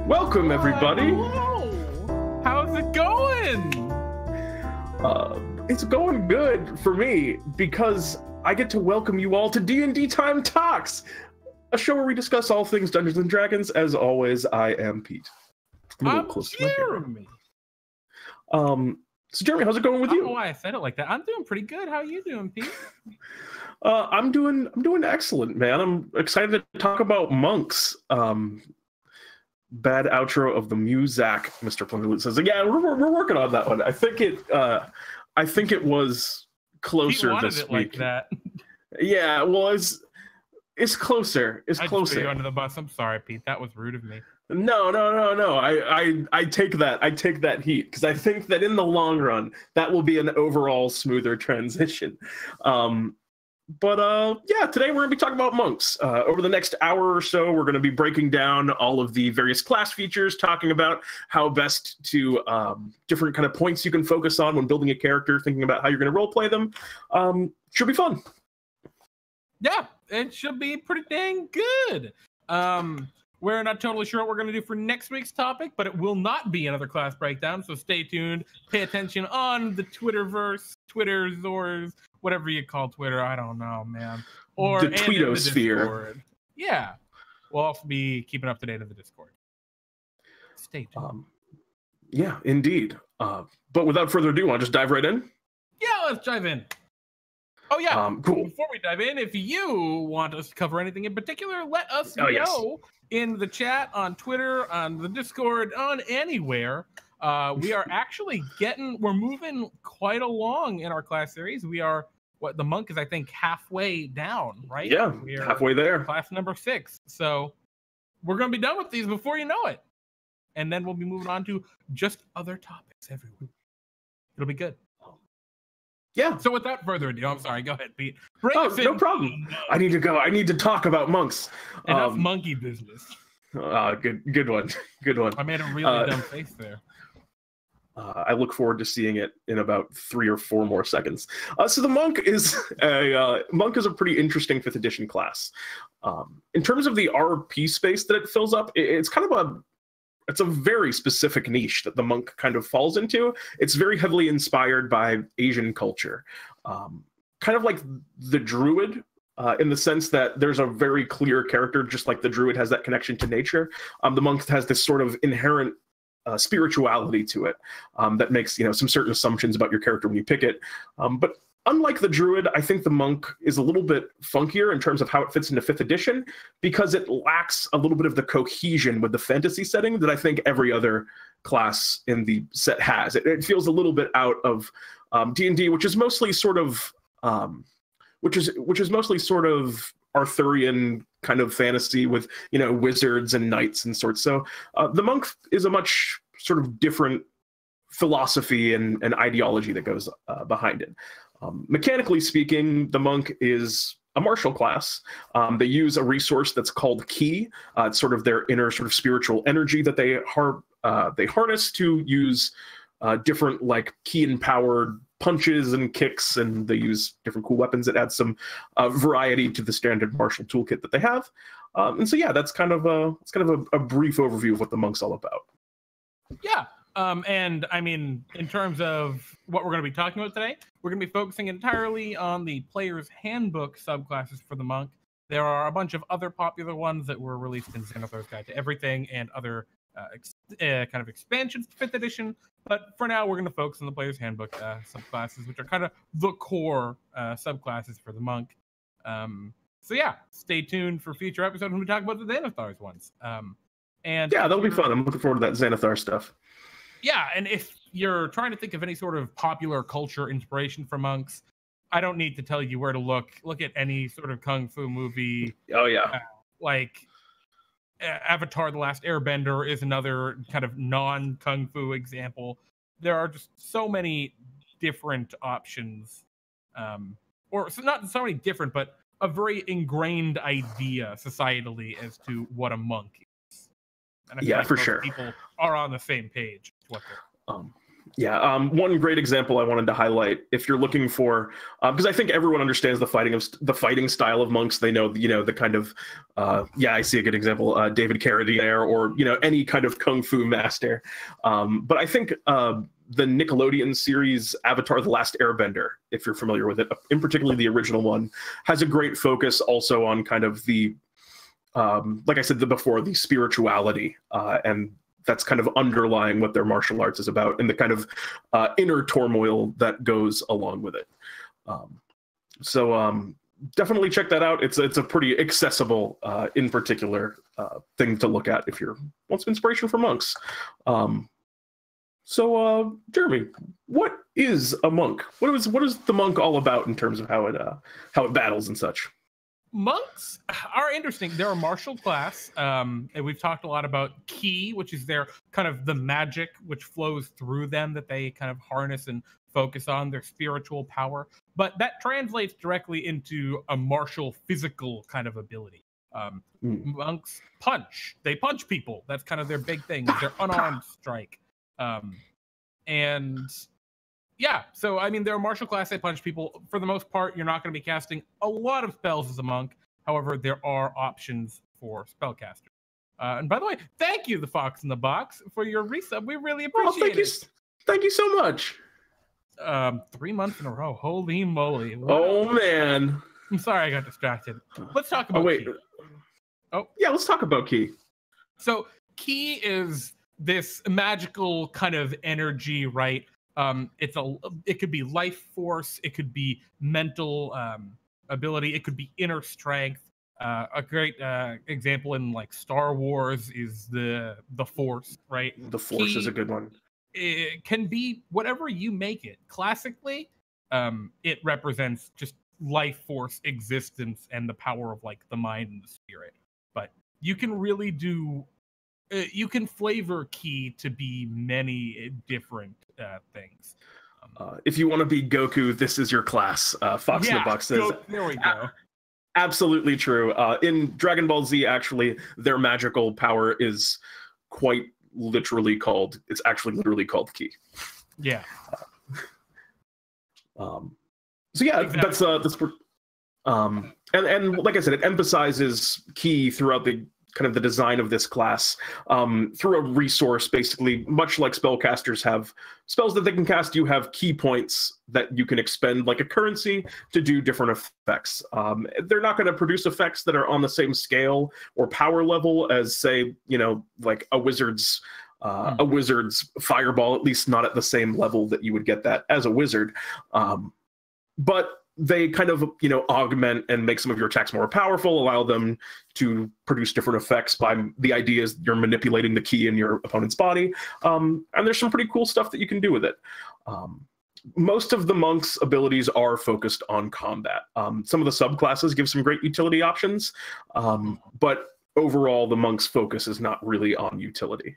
Welcome, everybody. Hello. How's it going? It's going good for me because I get to welcome you all to DnDTime Talks, a show where we discuss all things Dungeons and Dragons. As always, I am Pete. I'm Jeremy. So Jeremy, how's it going with you? I don't know why I said it like that. I'm doing pretty good. How are you doing, Pete? I'm doing excellent, man. I'm excited to talk about monks. Bad outro of the Muzak, Mr. Plunderloot says. Yeah, we're working on that one. I think it was closer this it week. Like that. Yeah, well, it's closer. It's closer. I just threw you under the bus. I'm sorry, Pete. That was rude of me. No. I take that. I take that heat because I think that in the long run that will be an overall smoother transition. Yeah, today we're going to be talking about monks. Over the next hour or so, we're going to be breaking down all of the various class features, talking about how best to different kind of points you can focus on when building a character, thinking about how you're going to roleplay them. Should be fun. Yeah, it should be pretty dang good. We're not totally sure what we're going to do for next week's topic, but it will not be another class breakdown, so stay tuned. Pay attention on the Twitterverse, Twitter-zors, whatever you call Twitter. I don't know, man. Or the Tweetosphere. Yeah. We'll also be keeping up to date on the Discord. Stay tuned. Yeah, indeed. But without further ado, I'll just dive right in. Yeah, let's dive in. Oh, yeah. Cool. Before we dive in, if you want us to cover anything in particular, let us know. Yes. In the chat, on Twitter, on the Discord, on anywhere. We are actually we're moving quite along in our class series. We are, the monk is, I think, halfway down, right? Yeah, we're halfway there. Class number 6. So we're going to be done with these before you know it. And then we'll be moving on to just other topics everywhere. It'll be good. Yeah. So without further ado, I'm sorry, go ahead, Pete. No problem. I need to go. I need to talk about monks. Enough monkey business. Good one. Good one. I made a really dumb face there. I look forward to seeing it in about 3 or 4 more seconds. So the monk is a pretty interesting 5th edition class. In terms of the RP space that it fills up, it's kind of it's a very specific niche that the monk kind of falls into. It's very heavily inspired by Asian culture, kind of like the druid, in the sense that there's a very clear character, just like the druid has that connection to nature. The monk has this sort of inherent spirituality to it that makes some certain assumptions about your character when you pick it. But unlike the druid, I think the monk is a little bit funkier in terms of how it fits into 5th edition, because it lacks a little bit of the cohesion with the fantasy setting that I think every other class in the set has. It feels a little bit out of D&D, which is mostly sort of Arthurian kind of fantasy with wizards and knights and sorts. So the monk is a much sort of different philosophy and ideology that goes behind it. Mechanically speaking, the monk is a martial class. They use a resource that's called ki. It's sort of their inner sort of spiritual energy that they harness to use different like ki empowered punches and kicks, and they use different cool weapons that add some variety to the standard martial toolkit that they have. And so yeah, that's kind of a brief overview of what the monk's all about. Yeah. And I mean, in terms of what we're going to be talking about today, we're going to be focusing entirely on the player's handbook subclasses for the monk. There are a bunch of other popular ones that were released in Xanathar's Guide to Everything and other kind of expansions to 5th edition. But for now, we're going to focus on the player's handbook subclasses, which are kind of the core subclasses for the monk. So yeah, stay tuned for future episodes when we talk about the Xanathar's ones. And yeah, that'll be fun. I'm looking forward to that Xanathar stuff. Yeah, and if you're trying to think of any sort of popular culture inspiration for monks, I don't need to tell you where to look. Look at any sort of kung fu movie. Oh yeah, like Avatar: The Last Airbender is another kind of non-kung fu example. There are just so many different options, or not so many different, but a very ingrained idea societally as to what a monk is. And I feel like for most sure. People are on the same page. One great example I wanted to highlight, if you're looking for, because I think everyone understands the fighting style of monks. They know the kind of I see a good example, David Carradine there, or any kind of kung fu master. But I think the Nickelodeon series Avatar: The Last Airbender, if you're familiar with it, in particular the original one, has a great focus also on kind of the like I said before, the spirituality and that's kind of underlying what their martial arts is about, and the kind of inner turmoil that goes along with it. So definitely check that out. It's a pretty accessible, in particular, thing to look at if you're want some inspiration for monks. So Jeremy, what is a monk? What is the monk all about in terms of how it battles and such? Monks are interesting. They're a martial class, and we've talked a lot about ki, which is their kind of the magic which flows through them that they kind of harness and focus on, their spiritual power. But that translates directly into a martial physical kind of ability. Monks punch. They punch people. That's kind of their big thing, their unarmed strike. And yeah, so I mean, they're a martial class. They punch people. For the most part, you're not going to be casting a lot of spells as a monk. However, there are options for spellcasters. And by the way, thank you, the Fox in the Box, for your resub. We really appreciate it. Thank you so much. 3 months in a row. Holy moly! Oh man, I'm sorry, I got distracted. Let's talk about. Ki. Yeah, let's talk about ki. So ki is this magical kind of energy, right? It could be life force, it could be mental ability, it could be inner strength. A great example in like Star Wars is the Force, right? The Force is a good one. It can be whatever you make it. Classically, it represents just life force existence and the power of like the mind and the spirit. But you can really do you can flavor ki to be many different things. If you want to be Goku, this is your class. Fox in the Box says. There we go. Absolutely true. In Dragon Ball Z, actually, their magical power is quite literally called. It's actually literally called ki. Yeah. So yeah, exactly. that's and like I said, it emphasizes ki throughout the kind of the design of this class through a resource, basically, much like spellcasters have spells that they can cast. You have key points that you can expend like a currency to do different effects. They're not going to produce effects that are on the same scale or power level as, say, like a wizard's a wizard's fireball, at least not at the same level that you would get that as a wizard. But they kind of, augment and make some of your attacks more powerful, allow them to produce different effects by the ideas you're manipulating the ki in your opponent's body. And there's some pretty cool stuff that you can do with it. Most of the monk's abilities are focused on combat. Some of the subclasses give some great utility options, but overall, the monk's focus is not really on utility.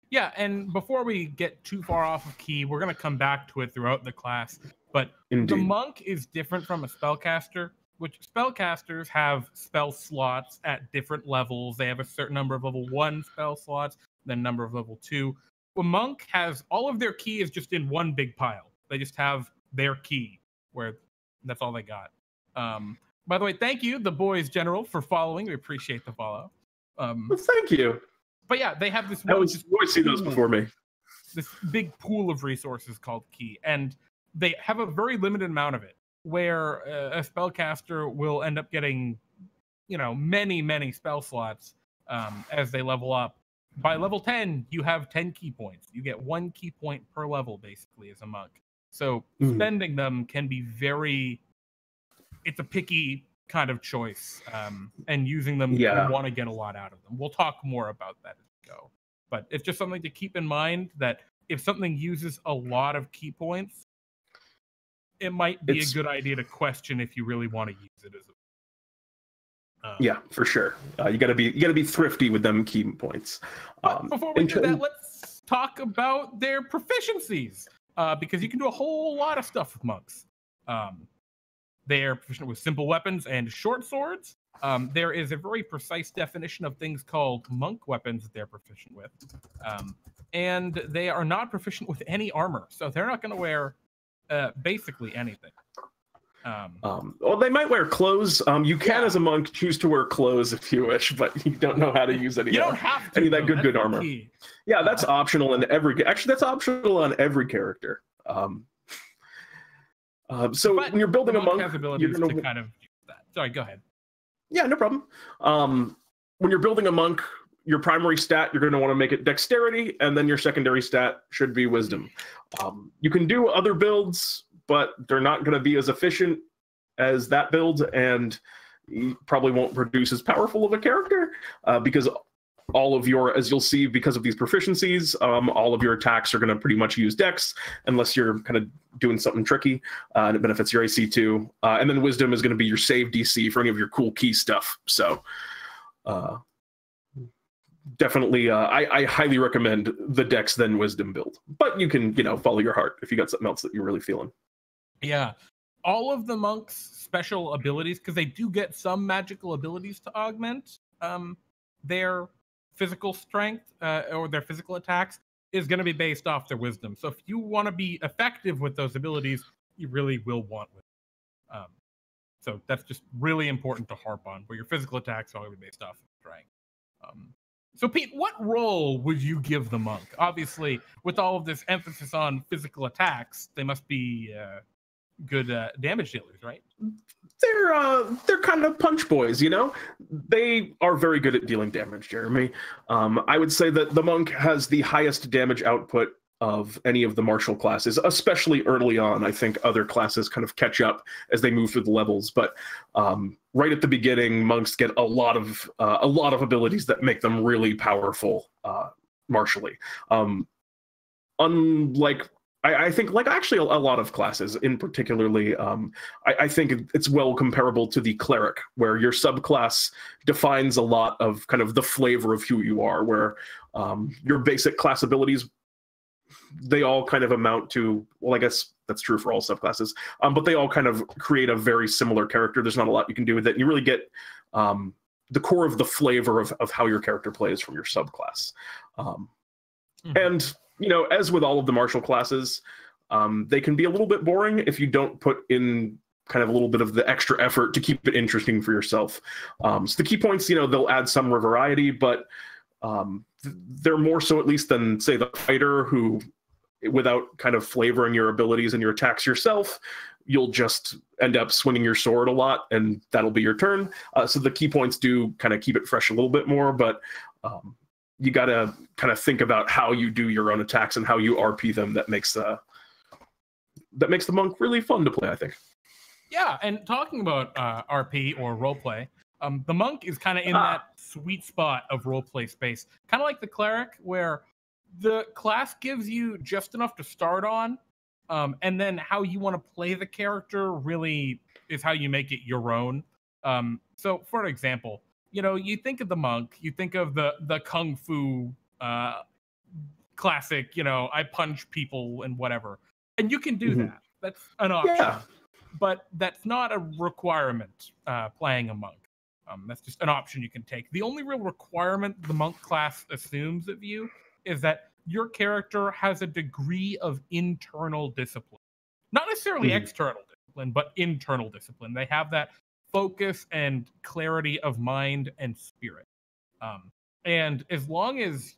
Yeah, and before we get too far off of ki, we're going to come back to it throughout the class. But Indeed. The monk is different from a spellcaster, which spellcasters have spell slots at different levels. They have a certain number of level 1 spell slots, then a number of level 2. A monk has all of their ki is just in one big pile. They just have their ki, where that's all they got. By the way, thank you, the boys general, for following. We appreciate the follow. Well, thank you. But yeah, they have this. I always see those before me. This big pool of resources called ki, and they have a very limited amount of it. Where a spellcaster will end up getting, many spell slots as they level up. By level 10, you have 10 ki points. You get 1 ki point per level, basically, as a monk. So spending them can be it's a picky kind of choice. And using them, you want to get a lot out of them. We'll talk more about that as we go. But it's just something to keep in mind that if something uses a lot of ki points, it might be a good idea to question if you really want to use it as a yeah, for sure. You gotta be thrifty with them ki points. Before we do that, let's talk about their proficiencies, because you can do a whole lot of stuff with monks. They're proficient with simple weapons and short swords. There is a very precise definition of things called monk weapons that they're proficient with, and they are not proficient with any armor, so they're not going to wear basically anything. Well, they might wear clothes. You can, as a monk, choose to wear clothes if you wish, but you don't know how to use any. You don't have to, any of that good armor. Key. Yeah, that's optional in every. Actually, that's optional on every character. So when you're building a monk, has abilities you're gonna to kind of use that. Sorry, go ahead. Yeah, no problem. When you're building a monk, your primary stat, you're going to want to make it dexterity, and then your secondary stat should be wisdom. You can do other builds, but they're not going to be as efficient as that build, and you probably won't produce as powerful of a character, because all of your, as you'll see, because of these proficiencies, all of your attacks are going to pretty much use dex, unless you're kind of doing something tricky, and it benefits your AC too. And then wisdom is going to be your save DC for any of your cool key stuff. So definitely, I highly recommend the dex then wisdom build. But you can, follow your heart if you got something else that you're really feeling. Yeah. All of the monks' special abilities, because they do get some magical abilities to augment their physical strength or their physical attacks, is going to be based off their wisdom. So if you want to be effective with those abilities, you really will want wisdom. So that's just really important to harp on, where your physical attacks are going to be based off of strength. So Pete, what role would you give the monk? Obviously, with all of this emphasis on physical attacks, they must be good damage dealers, right? They're kind of punch boys, They are very good at dealing damage, Jeremy. I would say that the monk has the highest damage output of any of the martial classes, especially early on. I think other classes kind of catch up as they move through the levels, but right at the beginning, monks get a lot of abilities that make them really powerful martially. Unlike, I think, like actually a lot of classes, in particularly, I think it's well comparable to the cleric, where your subclass defines a lot of kind of the flavor of who you are, where your basic class abilities, they all kind of amount to, well, I guess that's true for all subclasses, but they all kind of create a very similar character. There's not a lot you can do with it. And you really get the core of the flavor of how your character plays from your subclass. And, as with all of the martial classes, they can be a little bit boring if you don't put in kind of a little bit of the extra effort to keep it interesting for yourself. So the key points, they'll add some variety, but they're more so, at least, than, say, the fighter, who, without kind of flavoring your abilities and your attacks yourself, you'll just end up swinging your sword a lot, and that'll be your turn. So the key points do kind of keep it fresh a little bit more, but you got to kind of think about how you do your own attacks and how you RP them. That makes the monk really fun to play, I think. Yeah, and talking about RP or roleplay, the monk is kind of in that sweet spot of roleplay space, kind of like the cleric, where the class gives you just enough to start on, and then how you want to play the character really is how you make it your own. So, for example, you think of the monk, you think of the kung fu classic, I punch people and whatever, and you can do that. That's an option. Yeah. But that's not a requirement playing a monk. That's just an option you can take. The only real requirement the monk class assumes of you is that your character has a degree of internal discipline. Not necessarily external discipline, but internal discipline. They have that focus and clarity of mind and spirit. And as long as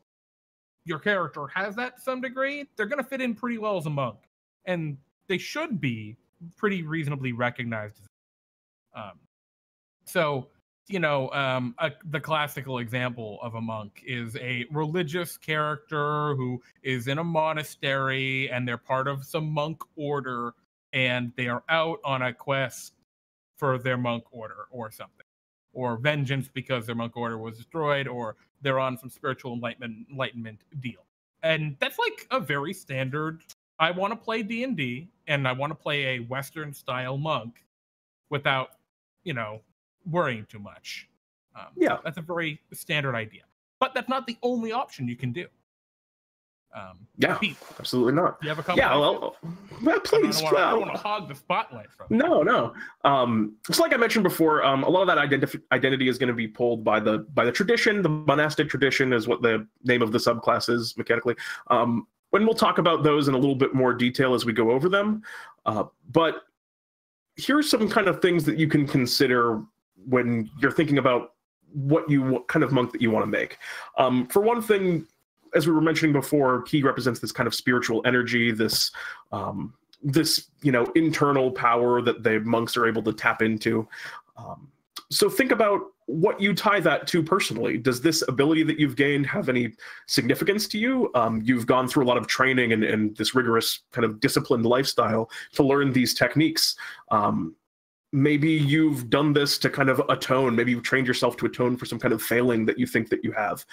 your character has that to some degree, they're going to fit in pretty well as a monk. And they should be pretty reasonably recognized. The classical example of a monk is a religious character who is in a monastery and they're part of some monk order and they are out on a quest for their monk order or something, or vengeance because their monk order was destroyed, or they're on some spiritual enlightenment deal. And that's like a very standard, I want to play D&D and I want to play a Western style monk without, worrying too much. That's a very standard idea, but that's not the only option you can do. Pete, absolutely not. You have a couple? Yeah, well, please. I don't want to hog the spotlight from you. No. It's like I mentioned before. A lot of that identity is going to be pulled by the tradition. The monastic tradition is what the name of the subclass is mechanically. And we'll talk about those in a little bit more detail as we go over them. But here's some kind of things that you can consider when you're thinking about what kind of monk that you want to make. For one thing, as we were mentioning before, he represents this kind of spiritual energy, this internal power that the monks are able to tap into. So think about what you tie that to personally. Does this ability that you've gained have any significance to you? You've gone through a lot of training and this rigorous kind of disciplined lifestyle to learn these techniques. Maybe you've done this to kind of atone. Maybe you've trained yourself to atone for some kind of failing that you think that you have.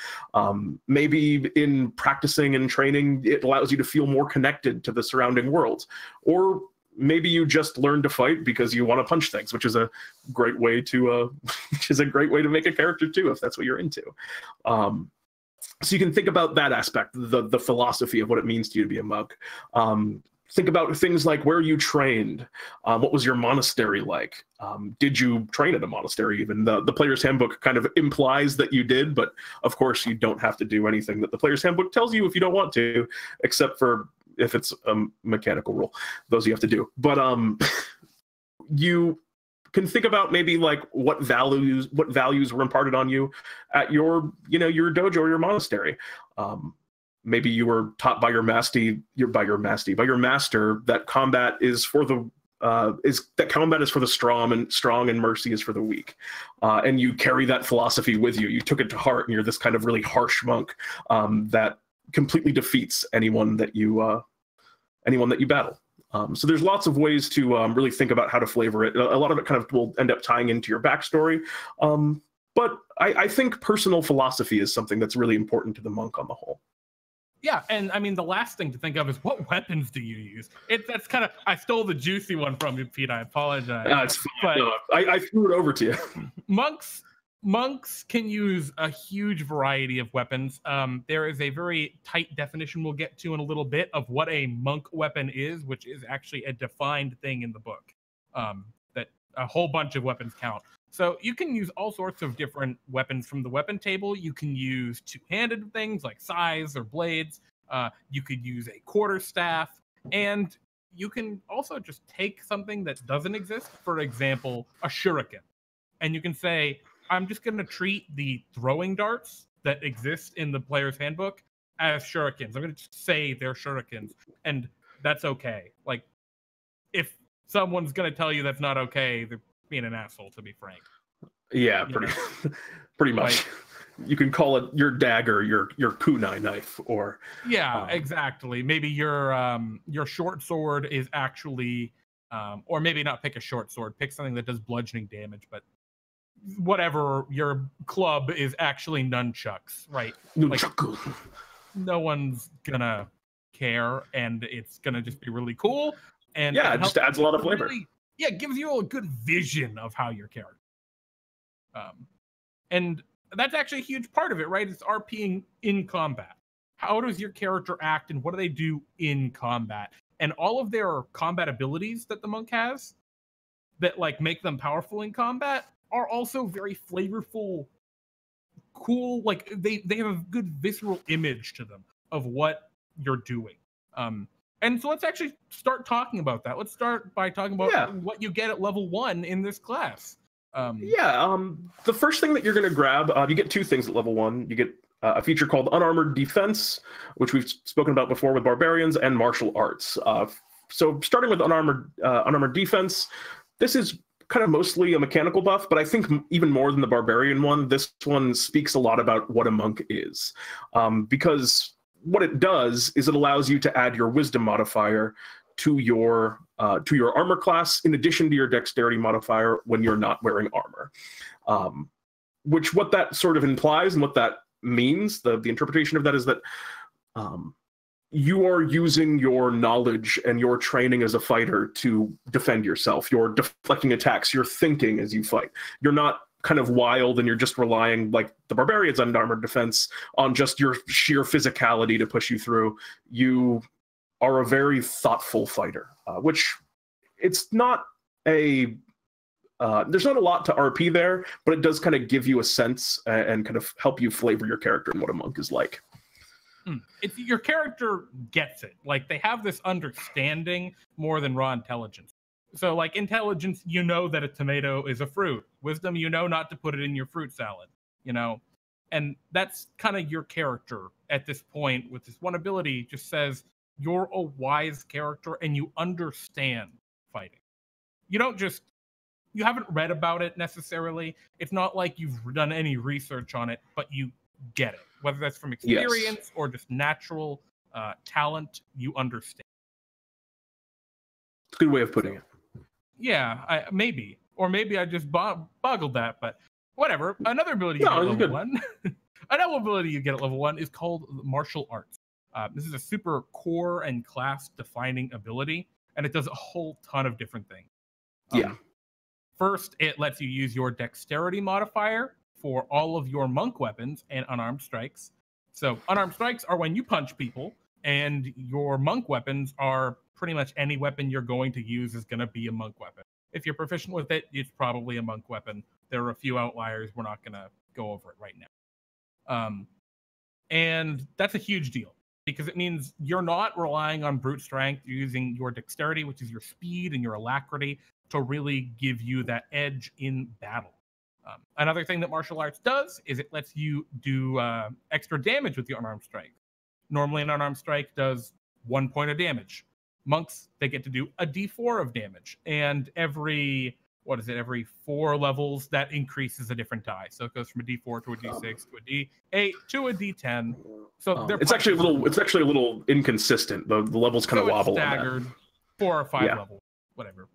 Maybe in practicing and training, it allows you to feel more connected to the surrounding world. Or maybe you just learn to fight because you want to punch things, which is a great way to make a character too, if that's what you're into. So you can think about that aspect, the philosophy of what it means to you to be a monk. Think about things like where you trained. What was your monastery like? Did you train at a monastery? Even the Player's Handbook kind of implies that you did, but of course you don't have to do anything that the Player's Handbook tells you if you don't want to, except for if it's a mechanical rule. Those you have to do. But you can think about maybe like what values were imparted on you at your dojo or your monastery. Maybe you were taught by your master that combat is for the strong and mercy is for the weak, and you carry that philosophy with you. You took it to heart, and you're this kind of really harsh monk that completely defeats anyone that you battle. So there's lots of ways to really think about how to flavor it. A lot of it kind of will end up tying into your backstory. But I think personal philosophy is something that's really important to the monk on the whole. Yeah, and I mean, the last thing to think of is what weapons do you use? That's kind of, I stole the juicy one from you, Pete. I apologize. It's fine. No, I threw it over to you. Monks can use a huge variety of weapons. There is a very tight definition we'll get to in a little bit of what a monk weapon is, which is actually a defined thing in the book. That a whole bunch of weapons count. So you can use all sorts of different weapons from the weapon table. You can use two-handed things like scythes or blades. You could use a quarterstaff, and you can also just take something that doesn't exist. For example, a shuriken, and you can say, I'm just going to treat the throwing darts that exist in the Player's Handbook as shurikens. I'm going to just say they're shurikens, and that's okay. Like, if someone's going to tell you that's not okay, they're being an asshole, to be frank. Yeah, pretty much. You can call it your dagger, your kunai knife, or yeah, exactly. Maybe your short sword is actually, or maybe not pick a short sword, pick something that does bludgeoning damage, but whatever your club is actually nunchucks, right? Like, nunchaku. no one's gonna care, and it's gonna just be really cool. And Yeah, it just adds a lot of flavor. really, yeah, it gives you a good vision of how your character. And that's actually a huge part of it, right? It's RPing in combat. How does your character act, and what do they do in combat? And all of their combat abilities that the monk has that like make them powerful in combat are also very flavorful, cool. Like they have a good visceral image to them of what you're doing. And so let's actually start talking about that. Let's start by talking about what you get at level 1 in this class. The first thing that you're going to grab, you get two things at level 1. You get a feature called Unarmored Defense, which we've spoken about before with barbarians, and martial arts. So starting with Unarmored Defense, this is kind of mostly a mechanical buff, but I think even more than the barbarian one, this one speaks a lot about what a monk is. Because what it does is it allows you to add your wisdom modifier to your armor class in addition to your dexterity modifier when you're not wearing armor. Which what that sort of implies and what that means, the interpretation of that is that you are using your knowledge and your training as a fighter to defend yourself. You're deflecting attacks. You're thinking as you fight. You're not kind of wild and you're just relying, like the barbarians on armored defense, on just your sheer physicality to push you through. You are a very thoughtful fighter, which it's not a... there's not a lot to RP there, but it does kind of give you a sense and kind of help you flavor your character and what a monk is like. It's your character gets it. Like they have this understanding more than raw intelligence. So like intelligence, you know that a tomato is a fruit. Wisdom, you know not to put it in your fruit salad, you know? And that's kind of your character at this point with this one ability. Just says you're a wise character and you understand fighting. You don't just, you haven't read about it necessarily. It's not like you've done any research on it, but you get it. Whether that's from experience or just natural talent, you understand. It's a good way of putting it. Yeah, maybe. Or maybe I just boggled that, but whatever. Another ability you get at level 1. Another ability you get at level 1 is called martial arts. This is a super core and class defining ability, and it does a whole ton of different things. First, it lets you use your dexterity modifier for all of your monk weapons and unarmed strikes. So unarmed strikes are when you punch people, and your monk weapons are pretty much any weapon you're going to use is going to be a monk weapon. If you're proficient with it, it's probably a monk weapon. There are a few outliers. We're not going to go over it right now. And that's a huge deal because it means you're not relying on brute strength. You're using your dexterity, which is your speed and your alacrity, to really give you that edge in battle. Another thing that martial arts does is it lets you do extra damage with your unarmed strike. Normally, an unarmed strike does 1 point of damage. Monks, they get to do a d4 of damage. And every 4 levels, that increases a different die. So it goes from a d4 to a d6 to a d8 to a d10. So it's actually a little inconsistent. The levels kind of wobble. Staggered, 4 or 5 levels, whatever.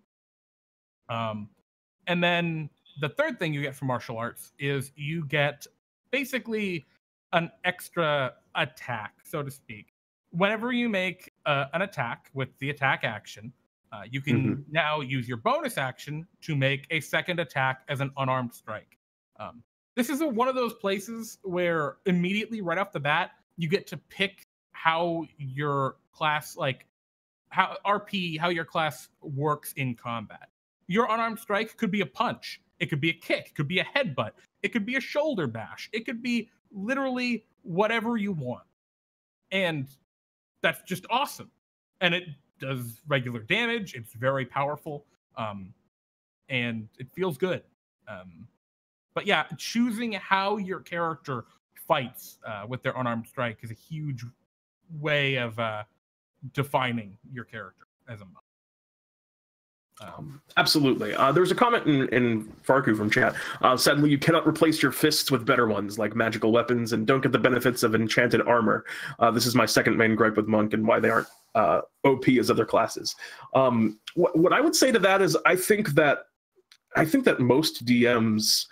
And then the third thing you get from martial arts is you get basically an extra attack, so to speak. Whenever you make an attack with the attack action, you can now use your bonus action to make a second attack as an unarmed strike. This is one of those places where immediately right off the bat, you get to pick how your class, like how your class works in combat. Your unarmed strike could be a punch. It could be a kick. It could be a headbutt. It could be a shoulder bash. It could be literally whatever you want. And that's just awesome. And it does regular damage. It's very powerful. And it feels good. But yeah, choosing how your character fights with their unarmed strike is a huge way of defining your character as a monk. Absolutely. There's a comment in Farku from chat. Sadly, you cannot replace your fists with better ones, like magical weapons, and don't get the benefits of enchanted armor. This is my second main gripe with Monk and why they aren't OP as other classes. What I would say to that is I think that most DMs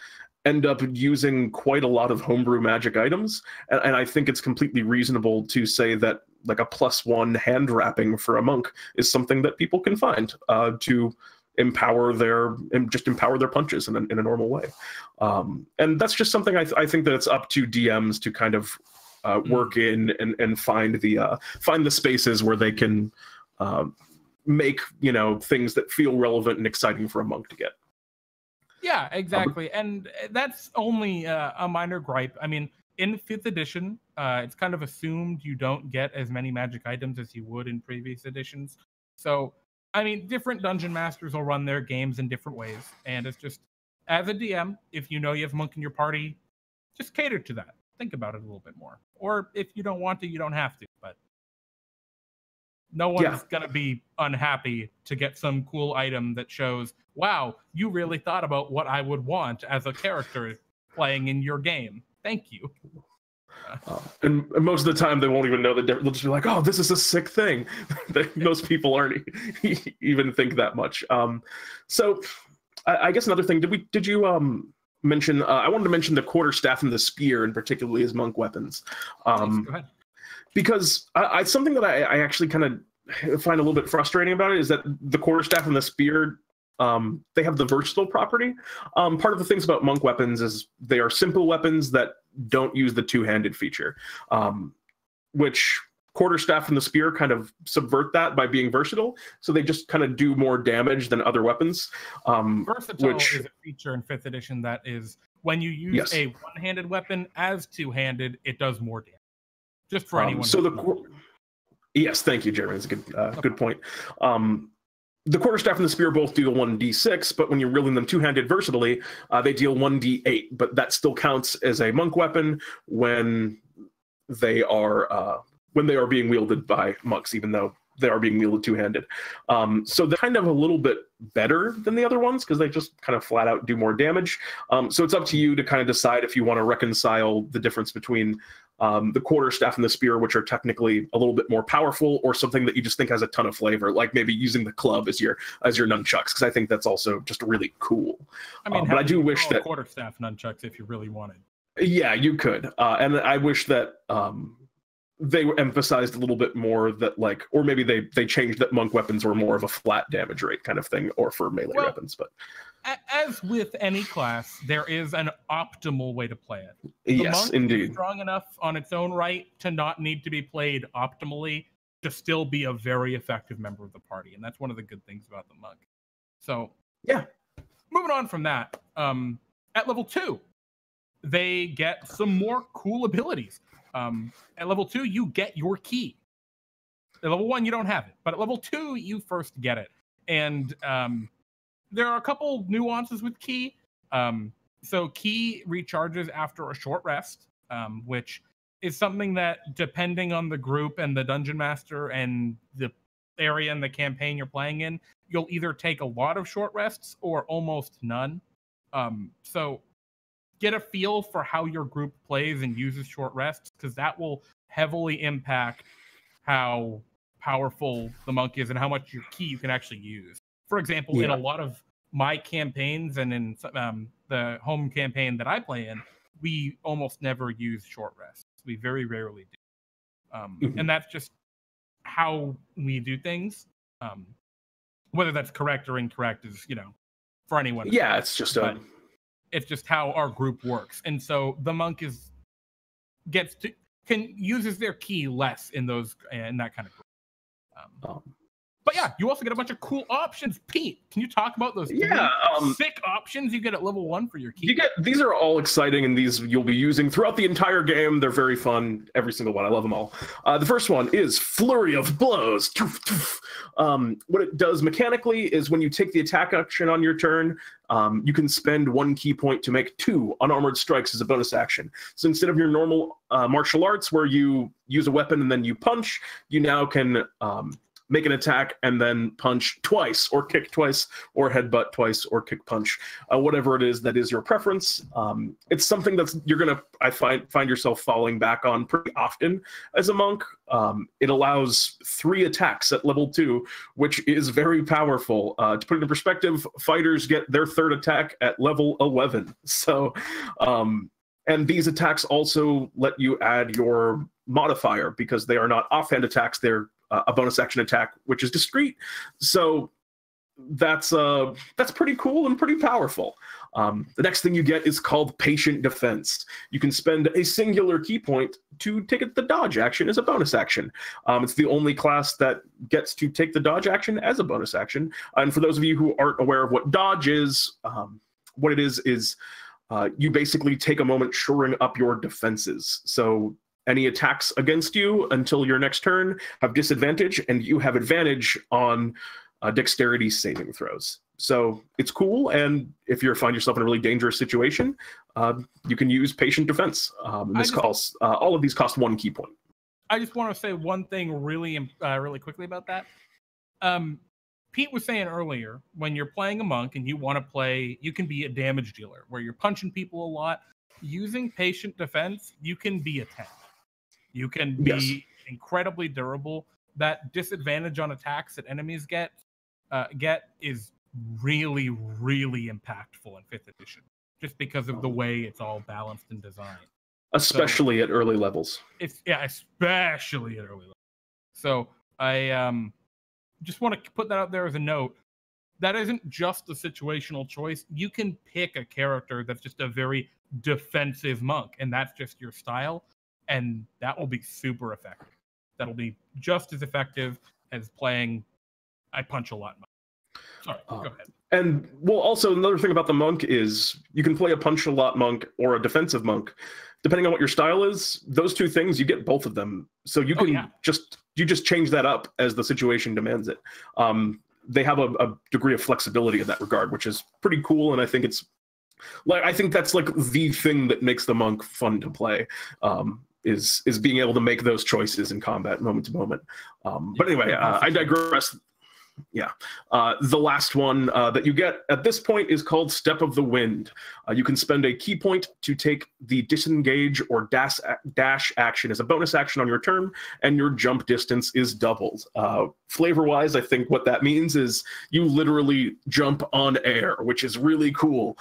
end up using quite a lot of homebrew magic items, and I think it's completely reasonable to say that like a +1 hand wrapping for a monk is something that people can find to empower their punches in a normal way, and that's just something I think that it's up to DMs to kind of work in and find the spaces where they can make things that feel relevant and exciting for a monk to get. Yeah, exactly. And that's only a minor gripe. I mean, in 5th edition, it's kind of assumed you don't get as many magic items as you would in previous editions. So, I mean, different dungeon masters will run their games in different ways. And it's just, as a DM, if you know you have Monk in your party, just cater to that. Think about it a little bit more. Or if you don't want to, you don't have to. But no one's going to be unhappy to get some cool item that shows, wow, you really thought about what I would want as a character playing in your game. Thank you. And most of the time, they won't even know the difference. They'll just be like, oh, this is a sick thing. Most people aren't even think that much. So I guess another thing, did you mention, I wanted to mention the quarterstaff and the spear, and particularly as monk weapons. Go ahead. Because something that I actually kind of find a little bit frustrating about it is that the quarterstaff and the spear, they have the versatile property. Part of the things about monk weapons is they are simple weapons that don't use the two-handed feature, which quarterstaff and the spear kind of subvert that by being versatile. So they just kind of do more damage than other weapons. Versatile is a feature in 5th edition that is when you use a one-handed weapon as two-handed, it does more damage. Just for anyone. Yes, thank you, Jeremy. That's a good point. The quarterstaff and the spear both deal 1d6, but when you're wielding them two-handed versatilely, they deal 1d8. But that still counts as a monk weapon when they are being wielded by monks, even though they are being wielded two-handed. So they're kind of a little bit better than the other ones because they just kind of flat out do more damage. So it's up to you to kind of decide if you want to reconcile the difference between the quarterstaff and the spear, which are technically a little bit more powerful, or something that you just think has a ton of flavor, like maybe using the club as your nunchucks, because I think that's also just really cool. I mean, but I do wish that quarterstaff nunchucks, if you really wanted. Yeah, you could, and I wish that they were emphasized a little bit more that, like, or maybe they changed that monk weapons were more of a flat damage rate kind of thing, or for melee weapons. But as with any class, there is an optimal way to play it. Yes, monk indeed. Is strong enough on its own right to not need to be played optimally, to still be a very effective member of the party, and that's one of the good things about the monk. So yeah, moving on from that, at level 2, they get some more cool abilities. At level 2, you get your key. At level 1, you don't have it, but at level 2, you first get it. And there are a couple nuances with key. So key recharges after a short rest, which is something that, depending on the group and the dungeon master and the area and the campaign you're playing in, you'll either take a lot of short rests or almost none. So get a feel for how your group plays and uses short rests, because that will heavily impact how powerful the monk is and how much your key you can actually use. For example, in a lot of my campaigns and in the home campaign that I play in, we almost never use short rests. We very rarely do. And that's just how we do things. Whether that's correct or incorrect is, for anyone. Yeah, it's just it's just how our group works. And so the monk uses their key less in that kind of group. But yeah, you also get a bunch of cool options. Pete, can you talk about those sick options you get at level 1 for your key? These are all exciting, and these you'll be using throughout the entire game. They're very fun, every single one. I love them all. The first one is Flurry of Blows. What it does mechanically is when you take the attack action on your turn, you can spend 1 key point to make 2 unarmored strikes as a bonus action. So instead of your normal martial arts where you use a weapon and then you punch, you now can make an attack and then punch twice, or kick twice, or headbutt twice, or kick punch, whatever it is that is your preference. It's something that's you're gonna find yourself falling back on pretty often as a monk. It allows 3 attacks at level 2, which is very powerful. To put it in perspective, fighters get their 3rd attack at level 11. So, and these attacks also let you add your modifier because they are not offhand attacks; they're a bonus action attack, which is discreet. So that's pretty cool and pretty powerful. The next thing you get is called Patient Defense. You can spend a singular key point to take the dodge action as a bonus action. It's the only class that gets to take the dodge action as a bonus action. And for those of you who aren't aware of what dodge is, what it is you basically take a moment shoring up your defenses. So any attacks against you until your next turn have disadvantage, and you have advantage on dexterity saving throws. So it's cool, and if you find yourself in a really dangerous situation, you can use Patient Defense. All of these cost 1 key point. I just want to say one thing really quickly about that. Pete was saying earlier, when you're playing a monk and you want to play, you can be a damage dealer, where you're punching people a lot. Using Patient Defense, you can be a tank. You can be incredibly durable. That disadvantage on attacks that enemies get is really, really impactful in 5th edition, just because of the way it's all balanced and designed. Especially at early levels. Especially at early levels. So I just want to put that out there as a note. That isn't just a situational choice. You can pick a character that's just a very defensive monk, and that's just your style. And that will be super effective. That'll be just as effective as playing I punch a lot monk. Sorry, go ahead. And well, also another thing about the monk is you can play a punch a lot monk or a defensive monk. Depending on what your style is, those 2 things, you get both of them. So you can just change that up as the situation demands it. They have a degree of flexibility in that regard, which is pretty cool. And I think that's like the thing that makes the monk fun to play. Is being able to make those choices in combat moment to moment. But anyway, I digress. Yeah. The last one that you get at this point is called Step of the Wind. You can spend a key point to take the disengage or dash action as a bonus action on your turn, and your jump distance is doubled. Flavor-wise, I think what that means is you literally jump on air, which is really cool.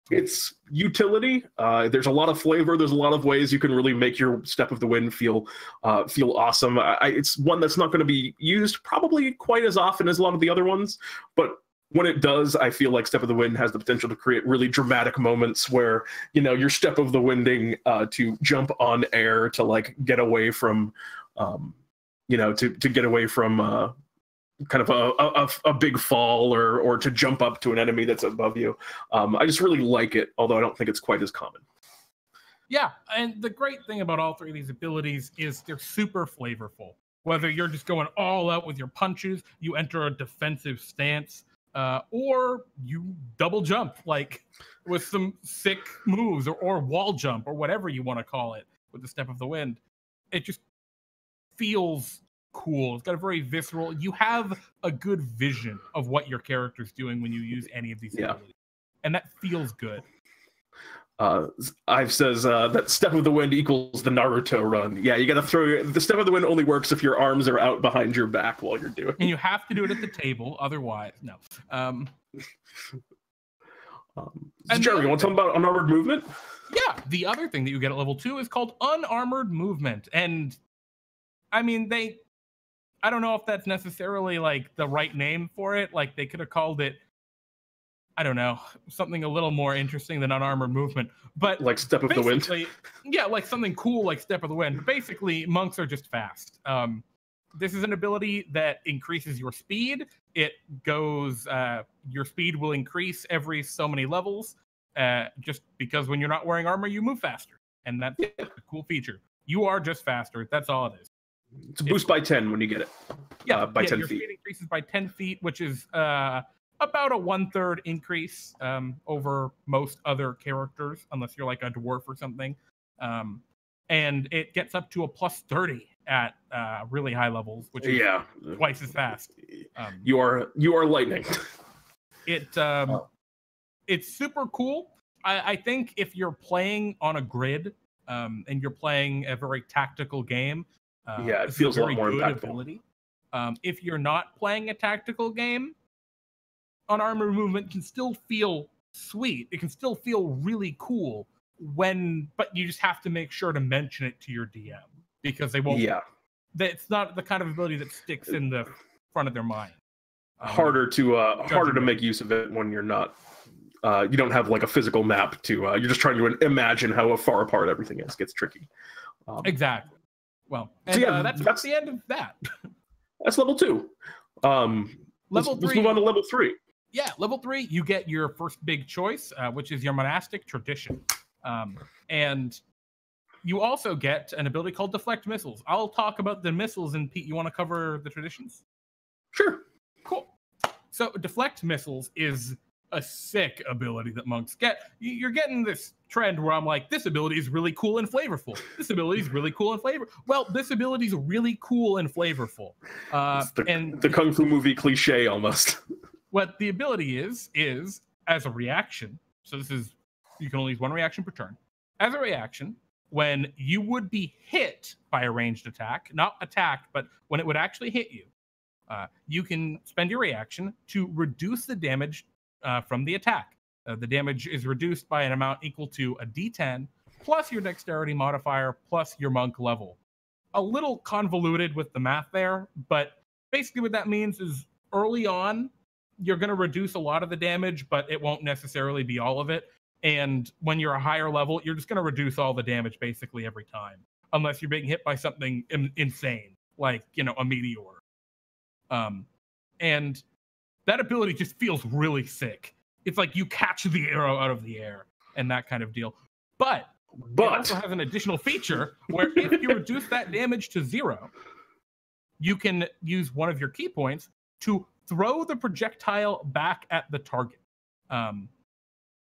It's utility. There's a lot of flavor. There's a lot of ways you can really make your Step of the Wind feel awesome. It's one that's not going to be used probably quite as often as a lot of the other ones, but when it does, I feel like Step of the Wind has the potential to create really dramatic moments where, you're Step of the Winding to jump on air to like get away from, to get away from kind of a big fall or to jump up to an enemy that's above you. I just really like it, although I don't think it's quite as common. Yeah, and the great thing about all 3 of these abilities is they're super flavorful. Whether you're just going all out with your punches, you enter a defensive stance, or you double jump, like with some sick moves, or wall jump, or whatever you want to call it with the Step of the Wind. It just feels cool. It's got a very visceral. You have a good vision of what your character's doing when you use any of these abilities, and that feels good. Ive says that Step of the Wind equals the Naruto run. Yeah, you got to throw the Step of the Wind only works if your arms are out behind your back while you're doing it. And you have to do it at the table, otherwise, no. Jeremy, you want to tell them about unarmored movement? Yeah, the other thing that you get at level 2 is called unarmored movement, and I mean I don't know if that's necessarily like the right name for it. Like they could have called it, I don't know, something a little more interesting than unarmored movement. But like Step of the Wind. Yeah, like something cool like Step of the Wind. But basically, monks are just fast. This is an ability that increases your speed. It goes, your speed will increase every so many levels, just because when you're not wearing armor, you move faster. And that's a cool feature. You are just faster. That's all it is. It's a boost by 10 when you get it. By 10 your feet. Speed increases by 10 feet, which is about a 1/3 increase over most other characters, unless you're like a dwarf or something. And it gets up to a +30 at really high levels, which is twice as fast. You are lightning. It's super cool. I think if you're playing on a grid and you're playing a very tactical game, it feels a lot more impactful. Ability. If you're not playing a tactical game, unarmored movement can still feel sweet. It can still feel really cool but you just have to make sure to mention it to your DM because they won't. Yeah, that's not the kind of ability that sticks in the front of their mind. Harder to make use of it when you're not. You don't have like a physical map to. You're just trying to imagine how far apart everything is. It gets tricky. Exactly. Well, and, so that's the end of that. That's level 2. Let's move on to level 3. Yeah, level 3, you get your first big choice, which is your monastic tradition. And you also get an ability called Deflect Missiles. I'll talk about the missiles, and Pete, you want to cover the traditions? Sure. Cool. So Deflect Missiles is a sick ability that monks get. You're getting this trend where I'm like, this ability is really cool and flavorful. This ability is really cool and flavorful. Well, this ability is really cool and flavorful. And the Kung Fu movie cliche almost. What the ability is as a reaction. So you can only use one reaction per turn. As a reaction, when you would be hit by a ranged attack, not attacked, but when it would actually hit you, you can spend your reaction to reduce the damage from the attack. The damage is reduced by an amount equal to a D10 plus your dexterity modifier plus your monk level. A little convoluted with the math there, but basically what that means is early on, you're going to reduce a lot of the damage, but it won't necessarily be all of it. And when you're a higher level, you're just going to reduce all the damage basically every time, unless you're being hit by something insane, like, a meteor. And that ability just feels really sick. It's like you catch the arrow out of the air and that kind of deal. But it also has an additional feature where if you reduce that damage to 0, you can use one of your key points to throw the projectile back at the target.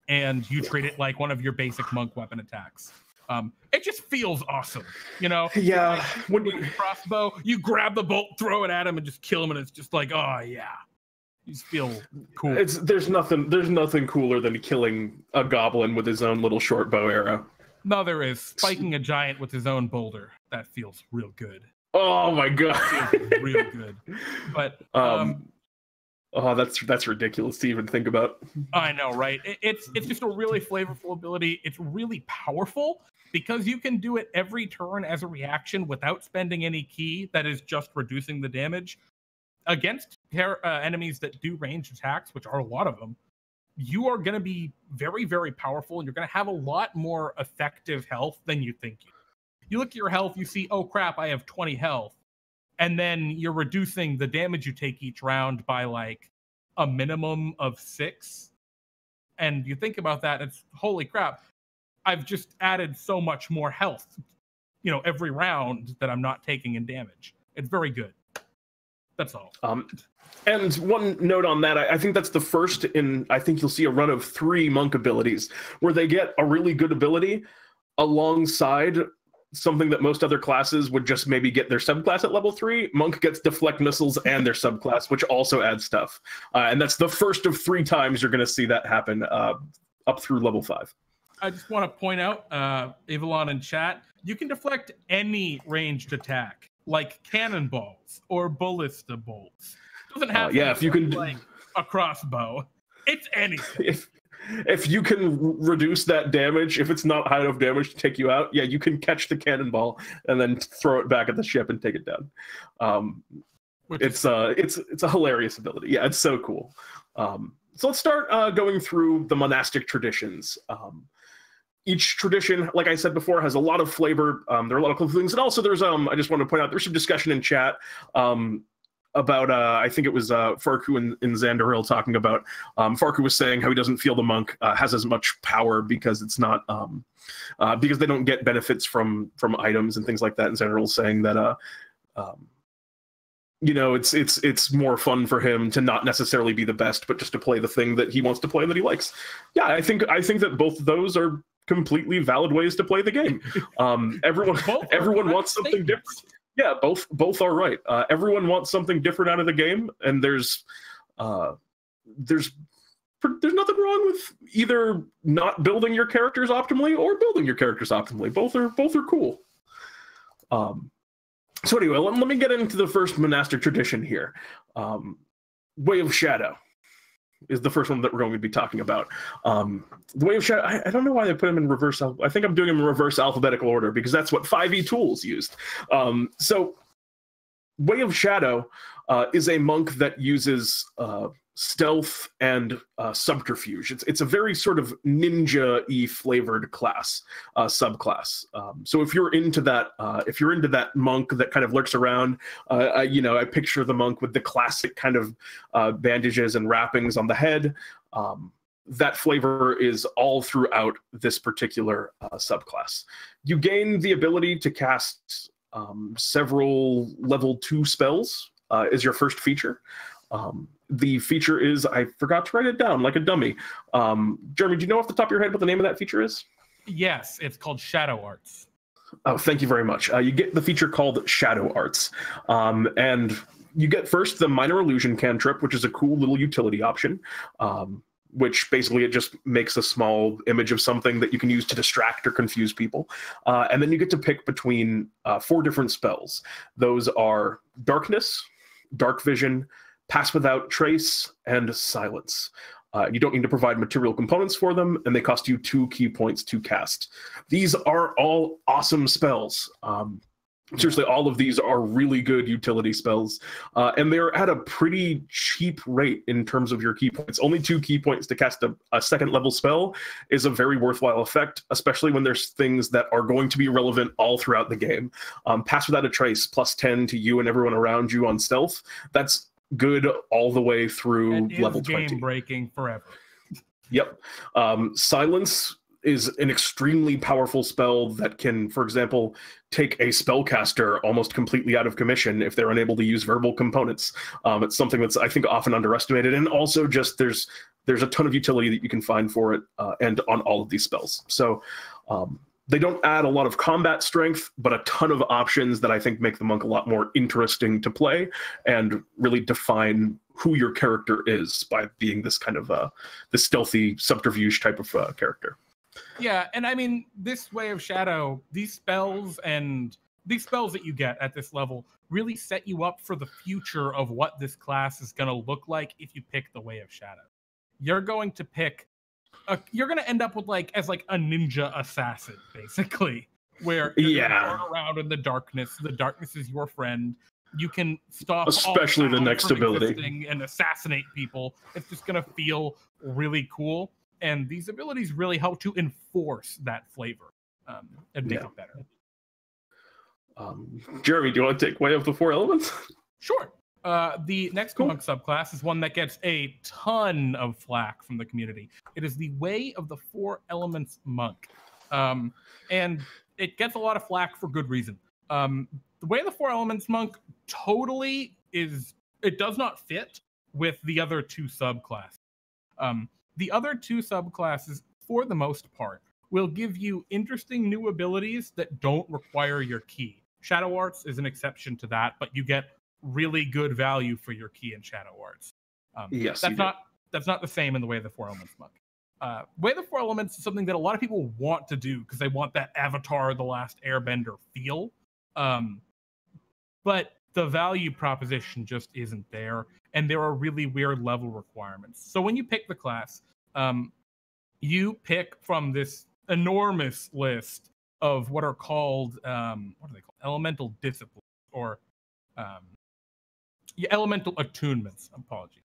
And you treat it like one of your basic monk weapon attacks. It just feels awesome, Yeah. Like, when you crossbow, you grab the bolt, throw it at him, and just kill him, and it's just like, oh yeah, you just feel cool. There's nothing cooler than killing a goblin with his own little short bow arrow. No, there is. Spiking a giant with his own boulder. That feels real good. Oh my god, feels real good. But that's ridiculous to even think about. I know, right? It's just a really flavorful ability. It's really powerful because you can do it every turn as a reaction without spending any key. That is just reducing the damage against enemies that do ranged attacks, which are a lot of them. You are going to be very, very powerful, and you're going to have a lot more effective health than you think. You look at your health, you see, oh crap, I have 20 health. And then you're reducing the damage you take each round by like a minimum of 6. And you think about that, it's holy crap. I've just added so much more health, every round that I'm not taking in damage. It's very good. That's all. And one note on that, I think that's the first I think you'll see a run of 3 monk abilities where they get a really good ability alongside something that most other classes would just maybe get their subclass at level 3. Monk gets Deflect Missiles and their subclass, which also adds stuff. And that's the first of 3 times you're going to see that happen up through level 5. I just want to point out, Avalon in chat, you can deflect any ranged attack, like cannonballs or ballista bolts. It doesn't have to if you can like a crossbow. It's anything. If you can reduce that damage, if it's not high enough damage to take you out, you can catch the cannonball and then throw it back at the ship and take it down. It's a hilarious ability. Yeah, it's so cool. So let's start going through the monastic traditions. Each tradition, like I said before, has a lot of flavor. There are a lot of cool things. And also there's, I just want to point out, there's some discussion in chat about, I think it was Farku and Xandaril talking about, Farku was saying how he doesn't feel the monk has as much power because it's not, because they don't get benefits from items and things like that. And Xandaril's saying that, it's more fun for him to not necessarily be the best, but just to play the thing that he wants to play and that he likes. Yeah, I think that both of those are completely valid ways to play the game. Everyone wants something different. Yeah, both are right. Everyone wants something different out of the game, and there's nothing wrong with either not building your characters optimally or building your characters optimally. Both are cool. So anyway, let me get into the first monastic tradition here. Way of Shadow is the first one that we're going to be talking about. The Way of Shadow, I don't know why they put them in reverse. I think I'm doing them in reverse alphabetical order because that's what 5e tools used. So Way of Shadow is a monk that uses stealth and subterfuge. It's a very sort of ninja-y flavored class, subclass. So if you're into that monk that kind of lurks around, I picture the monk with the classic kind of bandages and wrappings on the head. That flavor is all throughout this particular subclass. You gain the ability to cast several level 2 spells as your first feature. The feature is, I forgot to write it down like a dummy. Jeremy, do you know off the top of your head what the name of that feature is? Yes, it's called Shadow Arts. Oh, thank you very much. You get the feature called Shadow Arts. And you get first the Minor Illusion cantrip, which is a cool little utility option, which basically it just makes a small image of something that you can use to distract or confuse people. And then you get to pick between 4 different spells. Those are Darkness, Dark Vision, Pass Without Trace, and Silence. You don't need to provide material components for them, and they cost you 2 key points to cast. These are all awesome spells. Seriously, all of these are really good utility spells, and they're at a pretty cheap rate in terms of your key points. Only 2 key points to cast a second level spell is a very worthwhile effect, especially when there's things that are going to be relevant all throughout the game. Pass Without a Trace, +10 to you and everyone around you on stealth. That's good all the way through level 20. Game breaking forever. Yep. Silence is an extremely powerful spell that can, for example, take a spellcaster almost completely out of commission if they're unable to use verbal components. It's something that's, I think, often underestimated, and also just there's a ton of utility that you can find for it, and on all of these spells. So they don't add a lot of combat strength, but a ton of options that I think make the monk a lot more interesting to play and really define who your character is by being this kind of this stealthy subterfuge type of character. Yeah, and I mean, this Way of Shadow, these spells that you get at this level really set you up for the future of what this class is going to look like if you pick the Way of Shadow. You're going to end up with as a ninja assassin, basically, where you're going around in the darkness. The darkness is your friend. You can stop, especially the next ability, and assassinate people. It's just going to feel really cool. And these abilities really help to enforce that flavor and make it better. Jeremy, do you want to take Way of the 4 Elements? Sure. The next monk subclass is one that gets a ton of flack from the community. It is the Way of the 4 Elements monk. And it gets a lot of flack for good reason. The Way of the 4 Elements monk it does not fit with the other 2 subclasses. The other 2 subclasses, for the most part, will give you interesting new abilities that don't require your key. Shadow Arts is an exception to that, but you get really good value for your key in Shadow Arts. Yes, that's not the same in the Way of the 4 Elements monk. Way of the 4 Elements is something that a lot of people want to do because they want that Avatar: The Last Airbender feel. But the value proposition just isn't there, and there are really weird level requirements. So when you pick the class, you pick from this enormous list of what are called elemental disciplines, or elemental attunements. Apologies.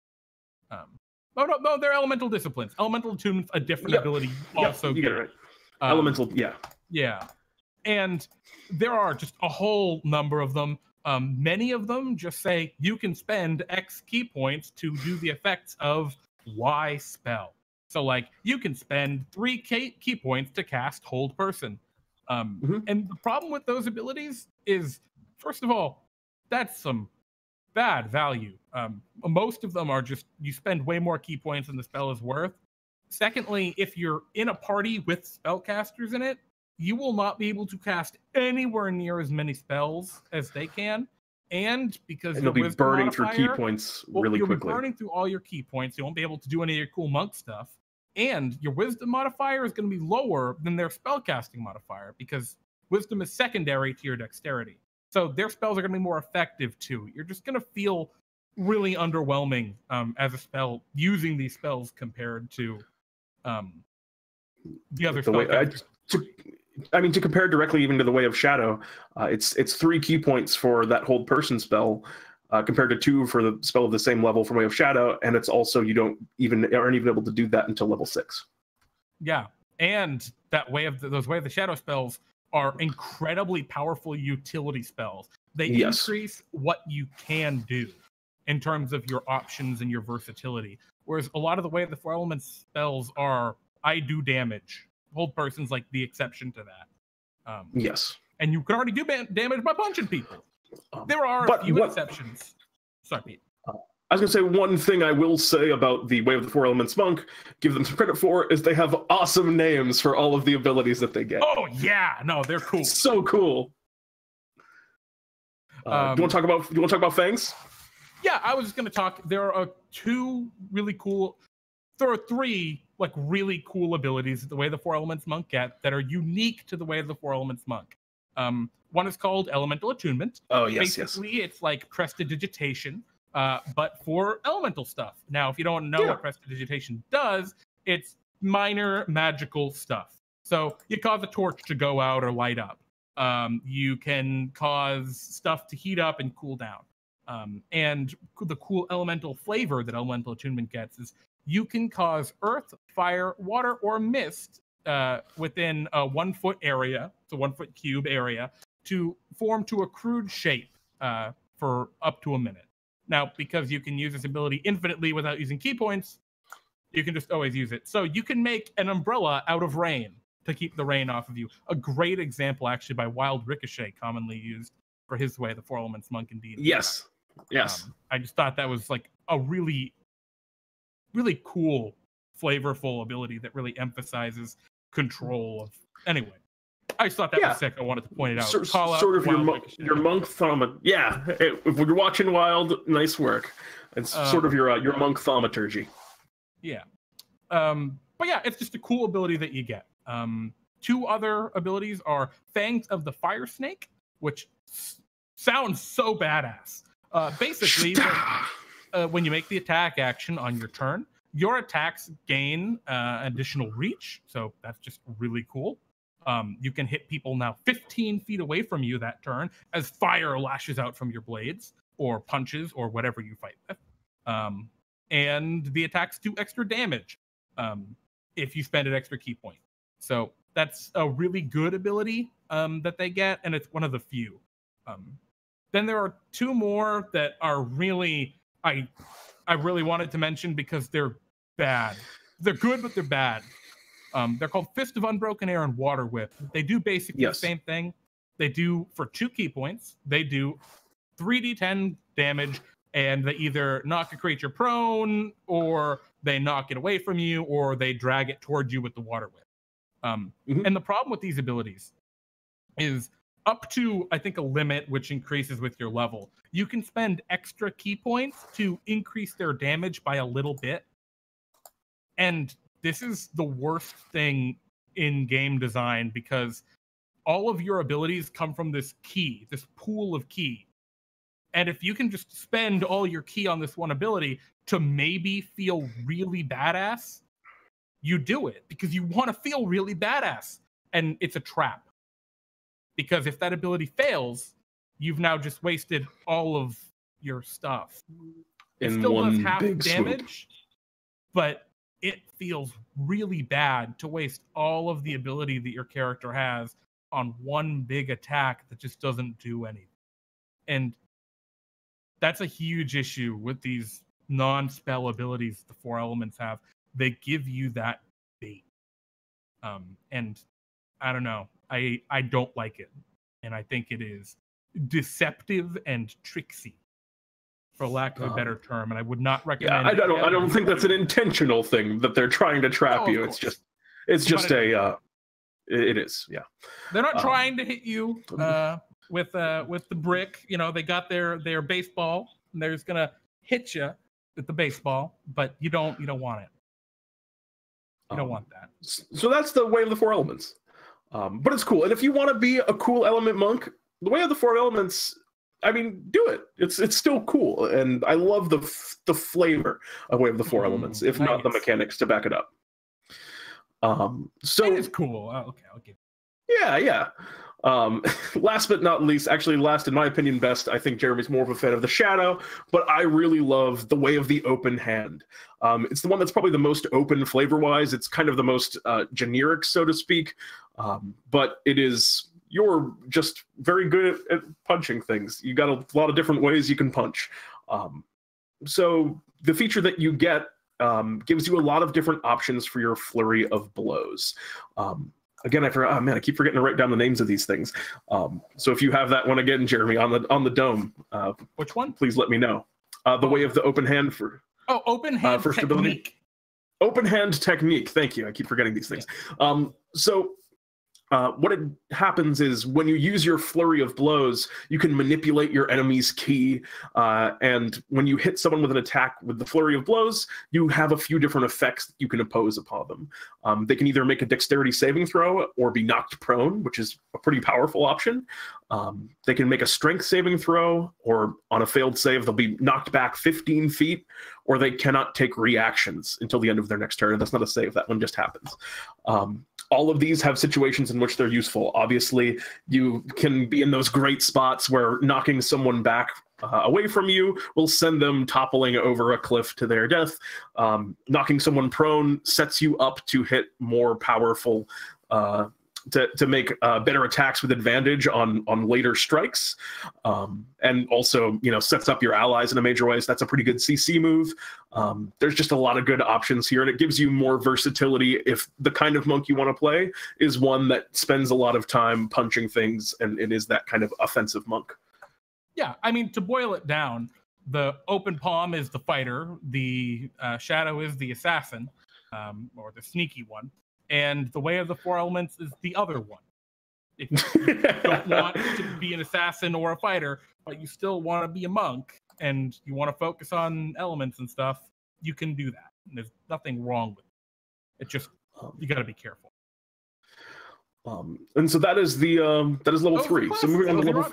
No, they're elemental disciplines. Elemental attunements, a different ability. Also, you get it right. Elemental, yeah. And there are just a whole number of them. Many of them just say you can spend X key points to do the effects of Y spell. So, you can spend 3 key points to cast Hold Person. And the problem with those abilities is, first of all, that's some bad value. Most of them are just, you spend way more key points than the spell is worth. Secondly, if you're in a party with spellcasters in it, you will not be able to cast anywhere near as many spells as they can. And because you'll be burning through key points really you'll quickly. Be burning through all your key points. You won't be able to do any of your cool monk stuff. And your wisdom modifier is going to be lower than their spellcasting modifier because wisdom is secondary to your dexterity. So their spells are going to be more effective too. You're just going to feel really underwhelming as a spell using these spells compared to the other spellcasters. To compare directly even to the Way of Shadow, it's 3 key points for that hold person spell, compared to 2 for the spell of the same level from Way of Shadow, and it's also you aren't even able to do that until level 6. Yeah, and that those Way of the Shadow spells are incredibly powerful utility spells. They increase what you can do in terms of your options and your versatility. Whereas a lot of the Way of the Four Elements spells are I do damage. Hold person's like the exception to that. Yes. And you can already do damage by punching people. There are a few exceptions. Sorry, Pete. I was going to say one thing I will say about the Way of the Four Elements Monk, give them some credit for, is they have awesome names for all of the abilities that they get. Oh, yeah. No, they're cool. So cool. Do you want to talk about Fangs? Yeah, I was just going to talk. There are 3 like really cool abilities that the Way of the Four Elements Monk get that are unique to the Way of the Four Elements Monk. One is called Elemental Attunement. Oh, yes, Basically, it's like Prestidigitation, but for elemental stuff. Now, if you don't know what Prestidigitation does, it's minor magical stuff. So you cause a torch to go out or light up. You can cause stuff to heat up and cool down. And the cool elemental flavor that Elemental Attunement gets is you can cause earth, fire, water, or mist within a 1 foot area, so 1 foot cube area, to form to a crude shape for up to a minute. Now, because you can use this ability infinitely without using key points, you can just always use it. So you can make an umbrella out of rain to keep the rain off of you. A great example, actually, by Wild Ricochet, commonly used for his Way of the Four Elements Monk in D&D. Yes. I just thought that was like a really, really cool, flavorful ability that really emphasizes control of. Anyway, I just thought that was sick. I wanted to point it out. Sort of your monk thaumaturgy. Yeah, if you're watching Wild, nice work. It's sort of your monk thaumaturgy. Yeah, but yeah, it's just a cool ability that you get. 2 other abilities are Fangs of the Fire Snake, which sounds so badass. Basically, when you make the attack action on your turn, your attacks gain additional reach, so that's just really cool. You can hit people now 15 feet away from you that turn as fire lashes out from your blades or punches or whatever you fight with. And the attacks do extra damage if you spend an extra key point. So that's a really good ability that they get, and it's one of the few. Then there are 2 more that are really I really wanted to mention because they're bad. They're good, but they're bad. They're called Fist of Unbroken Air and Water Whip. They do basically the same thing. They do, for 2 key points, they do 3d10 damage, and they either knock a creature prone, or they knock it away from you, or they drag it towards you with the Water Whip. And the problem with these abilities is up to, I think, a limit which increases with your level. You can spend extra key points to increase their damage by a little bit. And this is the worst thing in game design because all of your abilities come from this key, this pool of key. And if you can just spend all your key on this one ability to maybe feel really badass, you do it because you want to feel really badass. And it's a trap. Because if that ability fails, you've now just wasted all of your stuff. It still does half damage, but it feels really bad to waste all of the ability that your character has on one big attack that just doesn't do anything. And that's a huge issue with these non-spell abilities the 4 elements have. They give you that bait. And I don't know. I don't like it. And I think it is deceptive and tricksy, for lack of a better term. And I would not recommend. Yeah, I don't think that's an intentional thing that they're trying to trap you. It's just It is, yeah. They're not trying to hit you with the brick. You know, they got their baseball, and they're just gonna hit you with the baseball, but you don't want it. You don't want that. So that's the Way of the Four Elements. But it's cool. And if you want to be a cool element monk, the Way of the Four Elements, I mean, do it. It's still cool. And I love the flavor of Way of the Four Elements, if not the mechanics to back it up. So it is cool. Oh, okay, I'll give yeah. Last but not least, actually last in my opinion best, I think Jeremy's more of a fan of the Shadow, but I really love the Way of the Open Hand. It's the one that's probably the most open flavor-wise. It's kind of the most generic, so to speak, but you're just very good at punching things. You got a lot of different ways you can punch. So the feature that you get gives you a lot of different options for your flurry of blows. Again, I keep forgetting to write down the names of these things. So if you have that one again, Jeremy, on the dome, which one? Please let me know. The Way of the Open Hand for open hand for stability. technique. Open hand technique. Thank you. I keep forgetting these things. What it happens is when you use your flurry of blows, you can manipulate your enemy's ki, and when you hit someone with an attack with the flurry of blows, you have a few different effects that you can impose upon them. They can either make a dexterity saving throw or be knocked prone, which is a pretty powerful option. They can make a strength saving throw, or on a failed save, they'll be knocked back 15 feet, or they cannot take reactions until the end of their next turn. That's not a save, that one just happens. All of these have situations in which they're useful. Obviously, you can be in those great spots where knocking someone back away from you will send them toppling over a cliff to their death. Knocking someone prone sets you up to hit more powerful to make better attacks with advantage on later strikes, and also sets up your allies in a major way. So that's a pretty good CC move. There's just a lot of good options here, and it gives you more versatility if the kind of monk you want to play is one that spends a lot of time punching things, and it is that kind of offensive monk. Yeah, I mean, to boil it down, the open palm is the fighter, the shadow is the assassin, or the sneaky one. And the Way of the Four Elements is the other one. If you don't want to be an assassin or a fighter, but you still want to be a monk and you want to focus on elements and stuff, you can do that. There's nothing wrong with it. It's just you got to be careful. And so that is level 3. So moving on to level.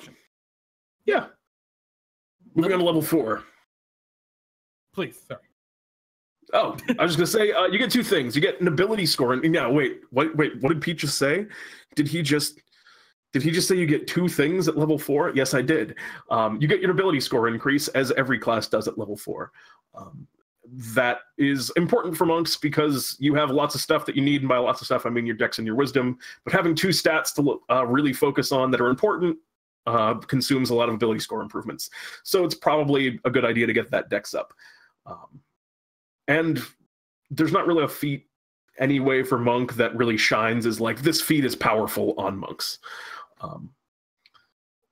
Yeah. Moving on to level 4. Please, sorry. Oh, I was just gonna say, you get 2 things. You get an ability score, and wait, what did Pete just say? Did he just say you get 2 things at level 4? Yes, I did. You get your ability score increase, as every class does at level 4. That is important for monks because you have lots of stuff that you need, and by lots of stuff I mean your dex and your wisdom. But having 2 stats to really focus on that are important consumes a lot of ability score improvements. So it's probably a good idea to get that dex up. And there's not really a feat anyway for monk that really shines as like, this feat is powerful on monks.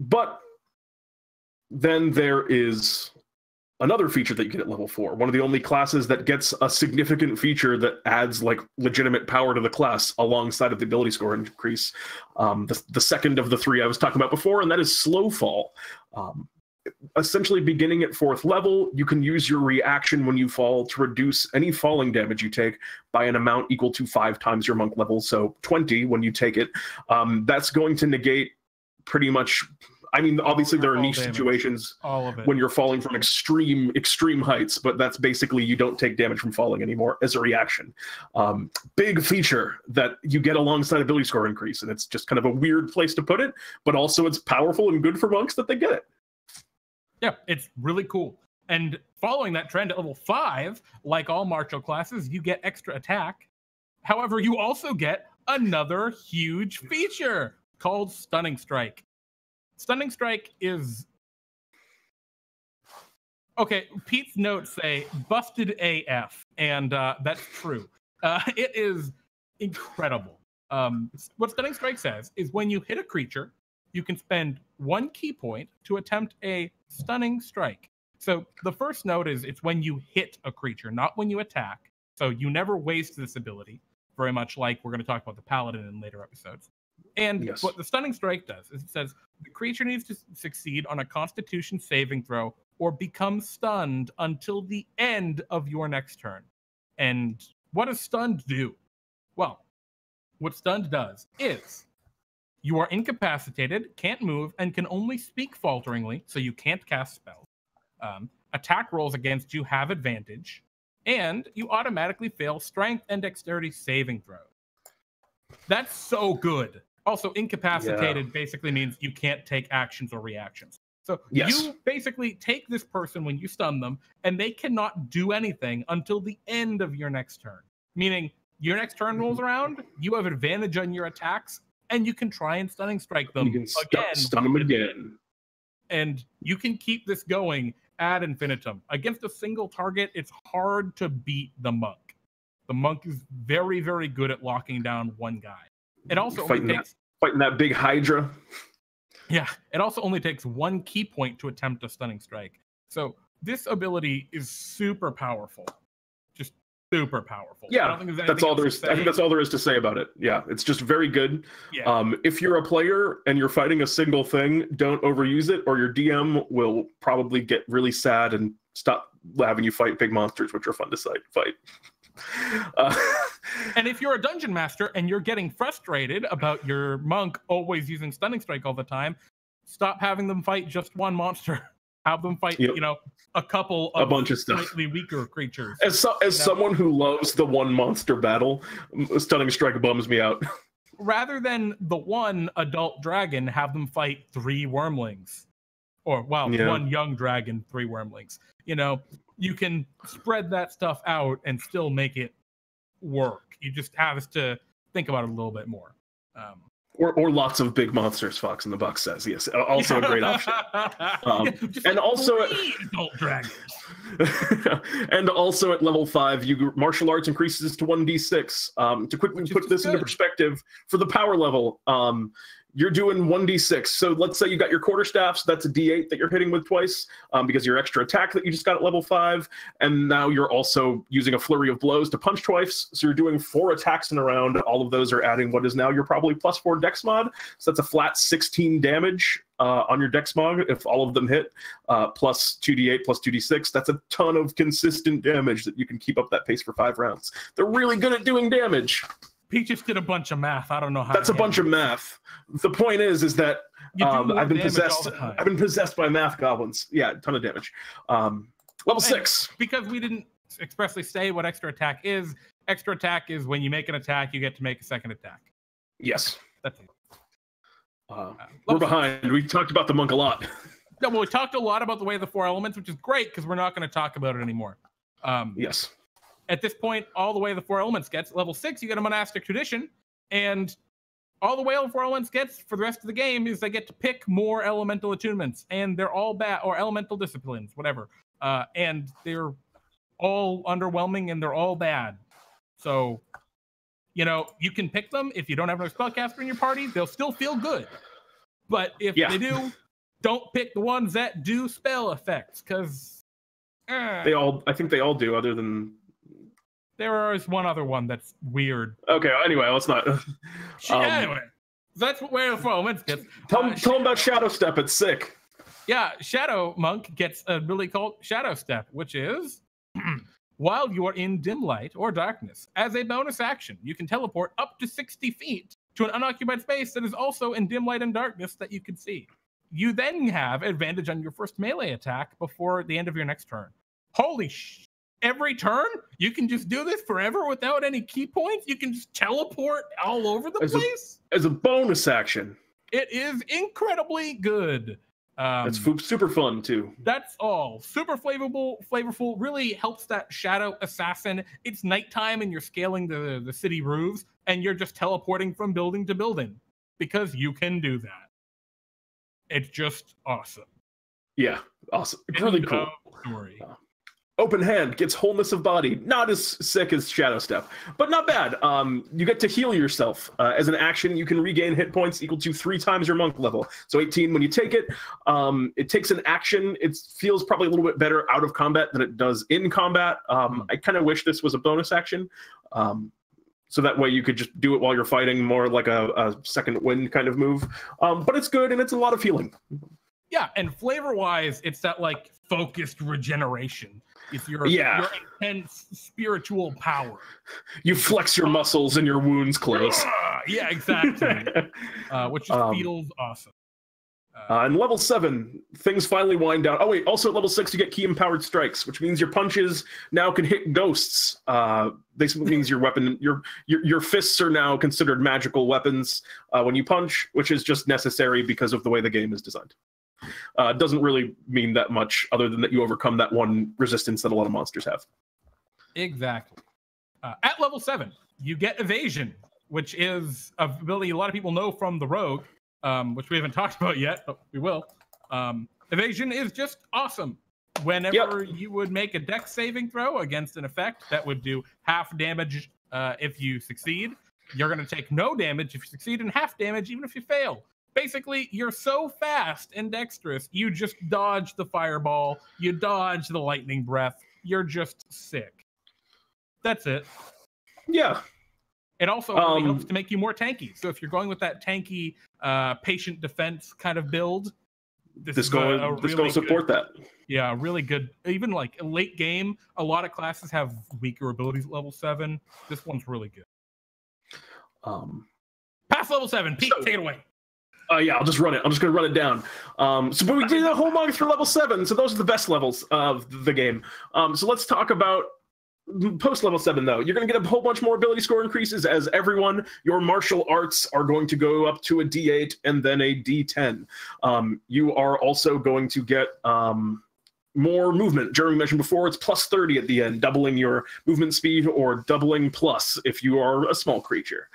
But then there is another feature that you get at level 4. One of the only classes that gets a significant feature that adds like legitimate power to the class alongside of the ability score increase. The second of the 3 I was talking about before, and that is slow fall. Essentially, beginning at 4th level, you can use your reaction when you fall to reduce any falling damage you take by an amount equal to 5 times your monk level, so 20 when you take it. That's going to negate pretty much. I mean, obviously there are niche situations when you're falling from extreme heights, but that's basically you don't take damage from falling anymore as a reaction. Big feature that you get alongside ability score increase, and it's just kind of a weird place to put it, but also it's powerful and good for monks that they get it. Yeah, it's really cool. And following that trend at level 5, like all martial classes, you get extra attack. However, you also get another huge feature called Stunning Strike. Stunning Strike is... Okay, Pete's notes say busted AF, and that's true. It is incredible. What Stunning Strike says is when you hit a creature, you can spend 1 key point to attempt a stunning strike. So the first note is it's when you hit a creature, not when you attack. So you never waste this ability. very much like we're going to talk about the Paladin in later episodes. And Yes. what the Stunning Strike does is it says the creature needs to succeed on a Constitution saving throw or become stunned until the end of your next turn. And what does stunned do? Well, what stunned does is you are incapacitated, can't move, and can only speak falteringly, so you can't cast spells. Attack rolls against you have advantage, and you automatically fail strength and dexterity saving throws. That's so good. Also, incapacitated basically means you can't take actions or reactions. So you basically take this person when you stun them, and they cannot do anything until the end of your next turn. Meaning, your next turn rolls around, you have advantage on your attacks, and you can try and Stunning Strike them again. Stun them again. And you can keep this going ad infinitum. Against a single target, it's hard to beat the Monk. The Monk is very, very good at locking down one guy. It also fighting that big Hydra. Yeah, it also only takes one key point to attempt a Stunning Strike. So this ability is super powerful. Just super powerful. Yeah, that's all there is. I think that's all there is to say about it. Yeah, it's just very good. Yeah. If you're a player and you're fighting a single thing, don't overuse it, or your DM will probably get really sad and stop having you fight big monsters, which are fun to fight. And if you're a dungeon master and you're getting frustrated about your monk always using Stunning Strike all the time, stop having them fight just one monster. Have them fight, a bunch of stuff, slightly weaker creatures. As someone who loves the one monster battle, Stunning Strike bums me out. Rather than the one adult dragon, have them fight 3 wormlings, or one young dragon, 3 wormlings. You can spread that stuff out and still make it work. You just have to think about it a little bit more. Or lots of big monsters, Fox in the Box says. Yes, also a great option. And also adult dragons. And also at level 5, your martial arts increases to 1d6. To quickly put this into perspective, for the power level, you're doing 1d6. So let's say you got your quarterstaffs, that's a d8 that you're hitting with twice, because your extra attack that you just got at level 5, and now you're also using a flurry of blows to punch twice. So you're doing 4 attacks in a round. All of those are adding what is now your probably +4 dex mod. So that's a flat 16 damage on your dex mod if all of them hit, plus 2d8 plus 2d6. That's a ton of consistent damage that you can keep up that pace for 5 rounds. They're really good at doing damage. Pete just did a bunch of math. I don't know how. That's a bunch of math. The point is that I've been possessed by math goblins. Yeah, a ton of damage. Level 6. Because we didn't expressly say what extra attack is. Extra attack is when you make an attack, you get to make a second attack. Yes. That's it. We're behind. We talked about the monk a lot. No, well, we talked a lot about the way of the 4 elements, which is great because we're not going to talk about it anymore. Yes. At this point, all the way the 4 elements gets. Level 6, you get a monastic tradition, and all the way the 4 elements gets for the rest of the game is they get to pick more elemental attunements, and they're all bad, or elemental disciplines, whatever. And they're all underwhelming, and they're all bad. So, you can pick them. If you don't have no spellcaster in your party, they'll still feel good. But if they do, don't pick the ones that do spell effects, because I think they all do, other than. There is one other one that's weird. Okay, anyway, let's not. Anyway, that's where the 4 elements gets. Tell them about Shadow Step. It's sick. Yeah, Shadow Monk gets a ability called Shadow Step, which is while you are in dim light or darkness, as a bonus action, you can teleport up to 60 feet to an unoccupied space that is also in dim light and darkness that you can see. You then have advantage on your first melee attack before the end of your next turn. Holy every turn, you can just do this forever without any key points. You can just teleport all over the place. As a bonus action. It is incredibly good. It's super fun, too. That's all. Super flavorful. Really helps that shadow assassin. It's nighttime and you're scaling the city roofs, and you're just teleporting from building to building because you can do that. It's just awesome. Yeah, awesome. Really cool. Story. Open Hand gets wholeness of body. Not as sick as Shadow Step, but not bad. You get to heal yourself. As an action, you can regain hit points equal to 3 times your monk level. So 18 when you take it. It takes an action. It feels probably a little bit better out of combat than it does in combat. I kind of wish this was a bonus action. So that way you could just do it while you're fighting, more like a second wind kind of move. But it's good, and it's a lot of healing. Yeah, and flavor-wise, it's that like focused regeneration. It's your intense spiritual power. You flex your muscles and your wounds close. Yeah, exactly. Which just feels awesome. And level 7, things finally wind down. Oh wait, also at level 6 you get key empowered strikes, which means your punches now can hit ghosts. Basically means your weapon, your fists are now considered magical weapons when you punch, which is just necessary because of the way the game is designed. Doesn't really mean that much other than that you overcome that one resistance that a lot of monsters have. Exactly. At level 7, you get evasion, which is a ability a lot of people know from the rogue, which we haven't talked about yet, but we will. Evasion is just awesome. Whenever you would make a dex saving throw against an effect that would do half damage if you succeed, you're going to take no damage if you succeed and half damage even if you fail. Basically, you're so fast and dexterous, you just dodge the fireball, you dodge the lightning breath, you're just sick. That's it. Yeah. It also really helps to make you more tanky. So if you're going with that tanky patient defense kind of build, this will support that. Yeah, really good. Even like a late game, a lot of classes have weaker abilities at level 7. This one's really good. Past level 7, Pete, take it away. Yeah, I'll just run it. I'm just going to run it down. But we did the whole monk through level 7, so those are the best levels of the game. So let's talk about post level 7, though. You're going to get a whole bunch more ability score increases as everyone. Your martial arts are going to go up to a D8 and then a D10. You are also going to get more movement. Jeremy mentioned before, it's plus 30 at the end, doubling your movement speed or doubling plus if you are a small creature.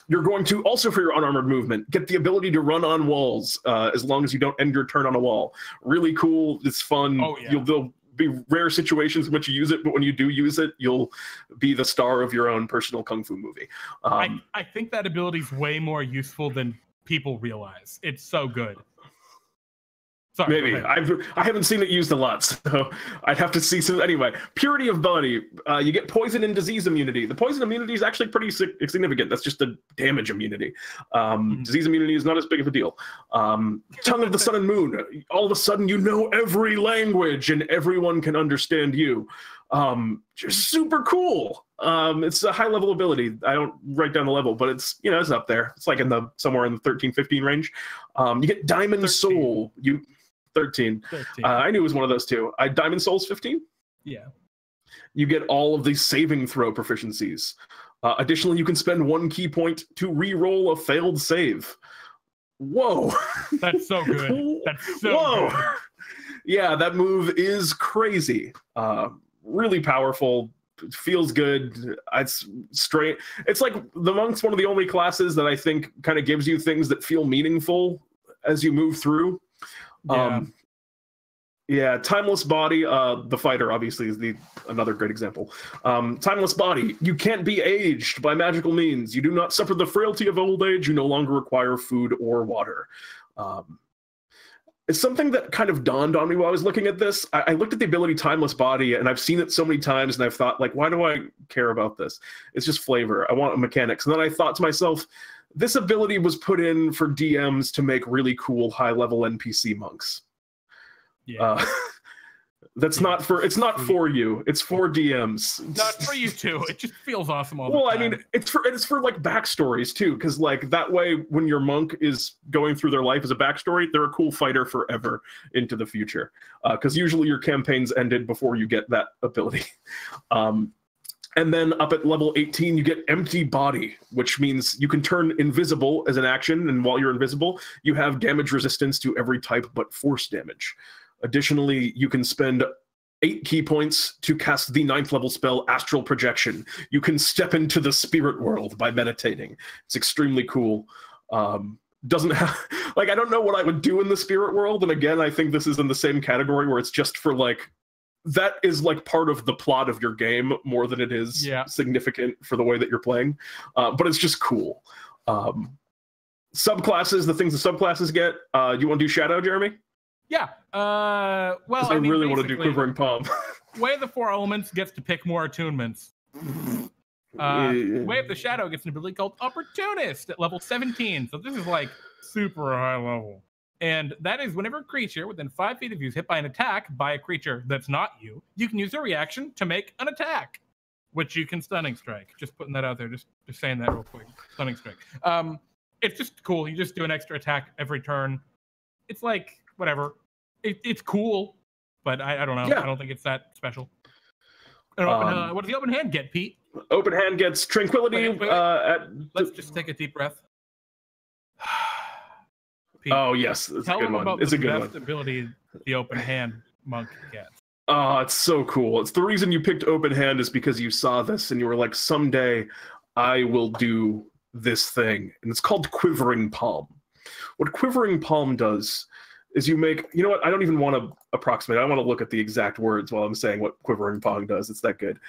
You're going to also, for your unarmored movement, get the ability to run on walls as long as you don't end your turn on a wall. Really cool. It's fun. Oh, yeah. There'll be rare situations in which you use it, but when you do use it, you'll be the star of your own personal kung fu movie. I think that ability is way more useful than people realize. It's so good. Sorry, maybe I haven't seen it used a lot, so I'd have to see some. Anyway, purity of body. You get poison and disease immunity. The poison immunity is actually pretty significant. That's just a damage immunity. Disease immunity is not as big of a deal. Tongue of the sun and moon. All of a sudden, you know every language and everyone can understand you. Just super cool. It's a high level ability. I don't write down the level, but it's it's up there. It's like somewhere in the 13-15 range. You get Diamond 13. Soul. 13. I knew it was one of those two. Diamond Soul's 15? Yeah. You get all of these saving throw proficiencies. Additionally, you can spend 1 key point to re-roll a failed save. Whoa. That's so good. That's so good. Yeah, that move is crazy. Really powerful. Feels good. It's straight. It's like the monk's one of the only classes that I think kind of gives you things that feel meaningful as you move through. Timeless body. The fighter obviously is another great example. Timeless body. You can't be aged by magical means. You do not suffer the frailty of old age. You no longer require food or water. It's something that kind of dawned on me while I was looking at this. I looked at the ability Timeless Body, and I've seen it so many times, and I've thought, like, why do I care about this? It's just flavor. I want mechanics. And then I thought to myself, this ability was put in for DMs to make really cool high-level NPC monks. Yeah. It's not for you. It's for DMs. Not for you too. It just feels awesome all the time. I mean, it's for like backstories too, because like that way, when your monk is going through their life as a backstory, they're a cool fighter forever into the future. Because usually your campaigns ended before you get that ability. And then up at level 18, you get Empty Body, which means you can turn invisible as an action, and while you're invisible, you have damage resistance to every type but force damage. Additionally, you can spend 8 key points to cast the 9th level spell, Astral Projection. You can step into the spirit world by meditating. It's extremely cool. Doesn't have, like, I don't know what I would do in the spirit world, and again, I think this is in the same category where it's just for, like, that is like part of the plot of your game more than it is significant for the way that you're playing. But it's just cool. Subclasses, the things the subclasses get. Do you want to do Shadow, Jeremy? Yeah. Well, I really want to do Quivering Palm. Way of the 4 Elements gets to pick more attunements. Way of the Shadow gets an ability called Opportunist at level 17. So this is like super high level. And that is whenever a creature within 5 feet of you is hit by an attack by a creature that's not you, you can use a reaction to make an attack, which you can Stunning Strike. Just putting that out there, just saying that real quick. Stunning Strike. It's just cool. You just do an extra attack every turn. It's like, whatever. It's cool, but I don't know. Yeah. I don't think it's that special. What does the open hand get, Pete? Open hand gets Tranquility. Wait. Let's just take a deep breath. Pete, oh, yes. It's a good one. It's a good one. Best ability the open hand monk gets. Oh, it's so cool. It's the reason you picked open hand is because you saw this and you were like, someday I will do this thing. And it's called Quivering Palm. What Quivering Palm does is you make, you know what, I don't even want to approximate. I want to look at the exact words while I'm saying what Quivering Palm does. It's that good.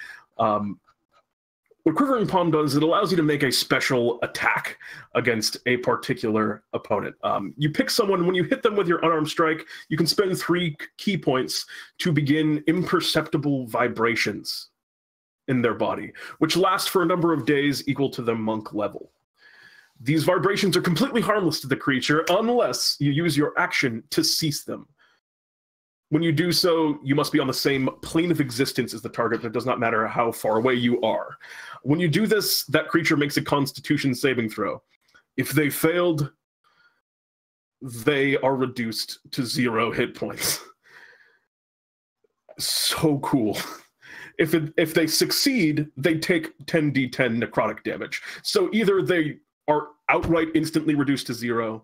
What Quivering Palm does, it allows you to make a special attack against a particular opponent. You pick someone, when you hit them with your unarmed strike, you can spend 3 key points to begin imperceptible vibrations in their body, which last for a number of days equal to the monk level. These vibrations are completely harmless to the creature unless you use your action to cease them. When you do so, you must be on the same plane of existence as the target. It does not matter how far away you are. When you do this, that creature makes a Constitution saving throw. If they failed, they are reduced to 0 hit points. So cool. If they succeed, they take 10d10 necrotic damage. So either they are outright instantly reduced to 0,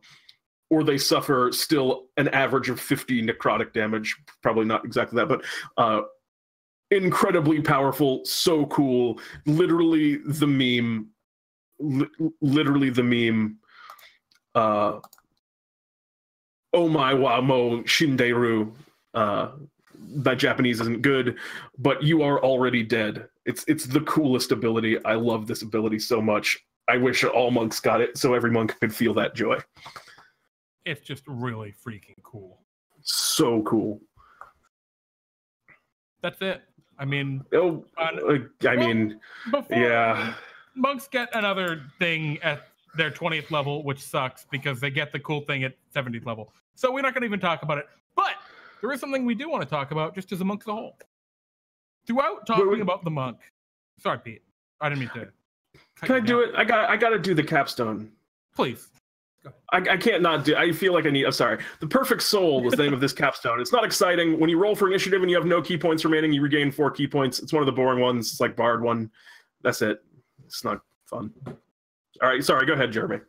or they suffer still an average of 50 necrotic damage. Probably not exactly that, but incredibly powerful, so cool. Literally the meme. Oh my wa mo shinderu. That Japanese isn't good, but you are already dead. It's the coolest ability. I love this ability so much. I wish all monks got it so every monk could feel that joy. It's just really freaking cool. So cool. That's it. I mean, yeah. Monks get another thing at their 20th level, which sucks because they get the cool thing at 70th level. So we're not going to even talk about it. But there is something we do want to talk about just as a monk as a whole. Throughout talking about the monk. Sorry, Pete. I didn't mean to. Can I do it? I got to do the capstone. Please. I can't not do. I feel like I need. I'm sorry. The Perfect Soul is the name of this capstone. It's not exciting. When you roll for initiative and you have no key points remaining, you regain 4 key points. It's one of the boring ones. It's like Bard one. That's it. It's not fun. All right. Sorry. Go ahead, Jeremy.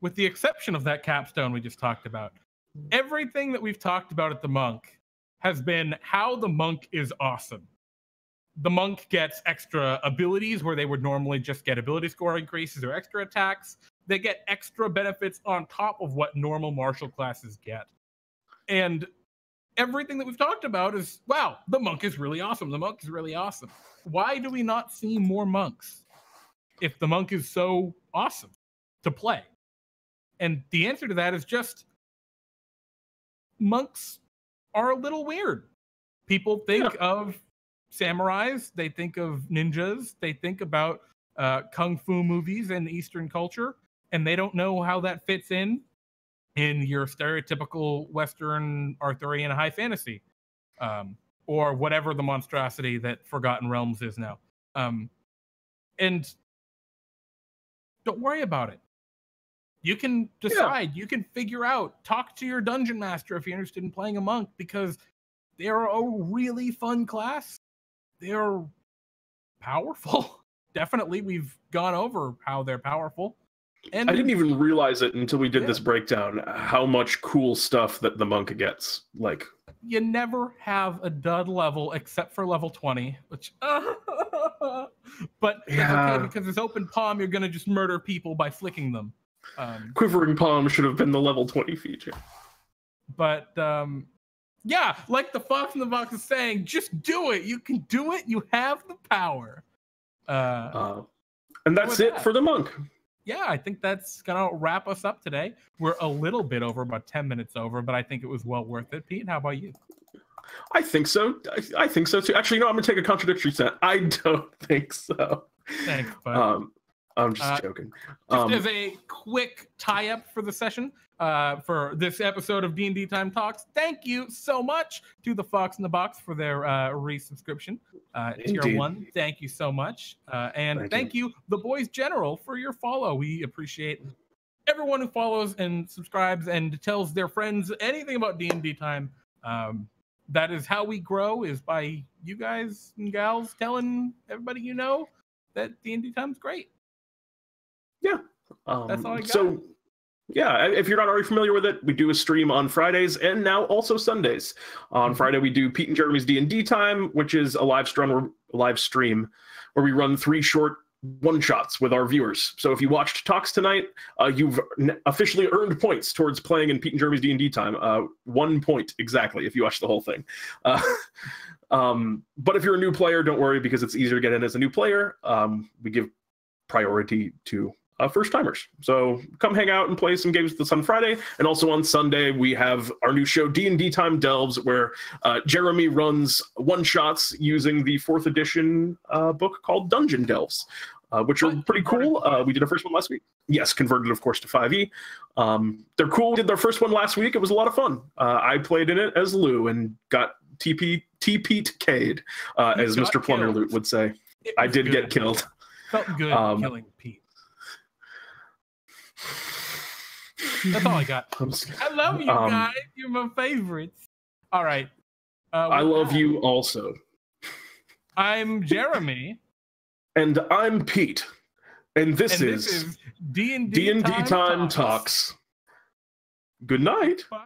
With the exception of that capstone we just talked about, everything that we've talked about at the monk has been how the monk is awesome. The monk gets extra abilities where they would normally just get ability score increases or extra attacks. They get extra benefits on top of what normal martial classes get. And everything that we've talked about is, wow, the monk is really awesome. The monk is really awesome. Why do we not see more monks if the monk is so awesome to play? And the answer to that is just monks are a little weird. People think of samurais, they think of ninjas, they think about kung fu movies and Eastern culture, and they don't know how that fits in your stereotypical Western Arthurian high fantasy, or whatever the monstrosity that Forgotten Realms is now. And don't worry about it. You can decide, you can figure out, talk to your dungeon master if you're interested in playing a monk, because they're a really fun class. They're powerful. Definitely, we've gone over how they're powerful. And I didn't even realize it until we did this breakdown, how much cool stuff that the monk gets. Like, you never have a dud level except for level 20, which but it's okay, because it's open palm, you're going to just murder people by flicking them. Quivering Palm should have been the level 20 feature. But yeah, like the Fox in the Box is saying, just do it. You can do it. You have the power. And that's it for the monk. Yeah, I think that's going to wrap us up today. We're a little bit over, about 10 minutes over, but I think it was well worth it. Pete, how about you? I think so. I think so too. Actually, no, I'm gonna take a contradictory stand. I don't think so. Thanks, bud. I'm just joking. Just as a quick tie-up for the session, for this episode of DnDTime Talks, thank you so much to the Fox in the Box for their resubscription. Tier 1, thank you so much. And thank you, The Boys General, for your follow. We appreciate everyone who follows and subscribes and tells their friends anything about DnDTime. That is how we grow, is by you guys and gals telling everybody you know that DnDTime's great. Yeah. That's all I got. So, yeah, if you're not already familiar with it, we do a stream on Fridays and now also Sundays. On Friday, we do Pete and Jeremy's D&D Time, which is a live stream where we run 3 short one-shots with our viewers. So if you watched Talks tonight, you've officially earned points towards playing in Pete and Jeremy's D&D Time. 1 point exactly if you watch the whole thing. But if you're a new player, don't worry, because it's easier to get in as a new player. We give priority to first timers. So come hang out and play some games with us on Friday. And also on Sunday, we have our new show, D&D Time Delves, where Jeremy runs one-shots using the 4th edition book called Dungeon Delves, which are pretty cool. We did our first one last week. Yes, converted, of course, to 5e. They're cool. We did their first one last week. It was a lot of fun. I played in it as Lou and got TP'd, as Mr. Plumberloot would say. I did get killed. Felt good killing Pete. That's all I got. I love you guys. You're my favorites. All right. I love you also. I'm Jeremy. And I'm Pete. And this is D&D Time Talks. Good night. Bye.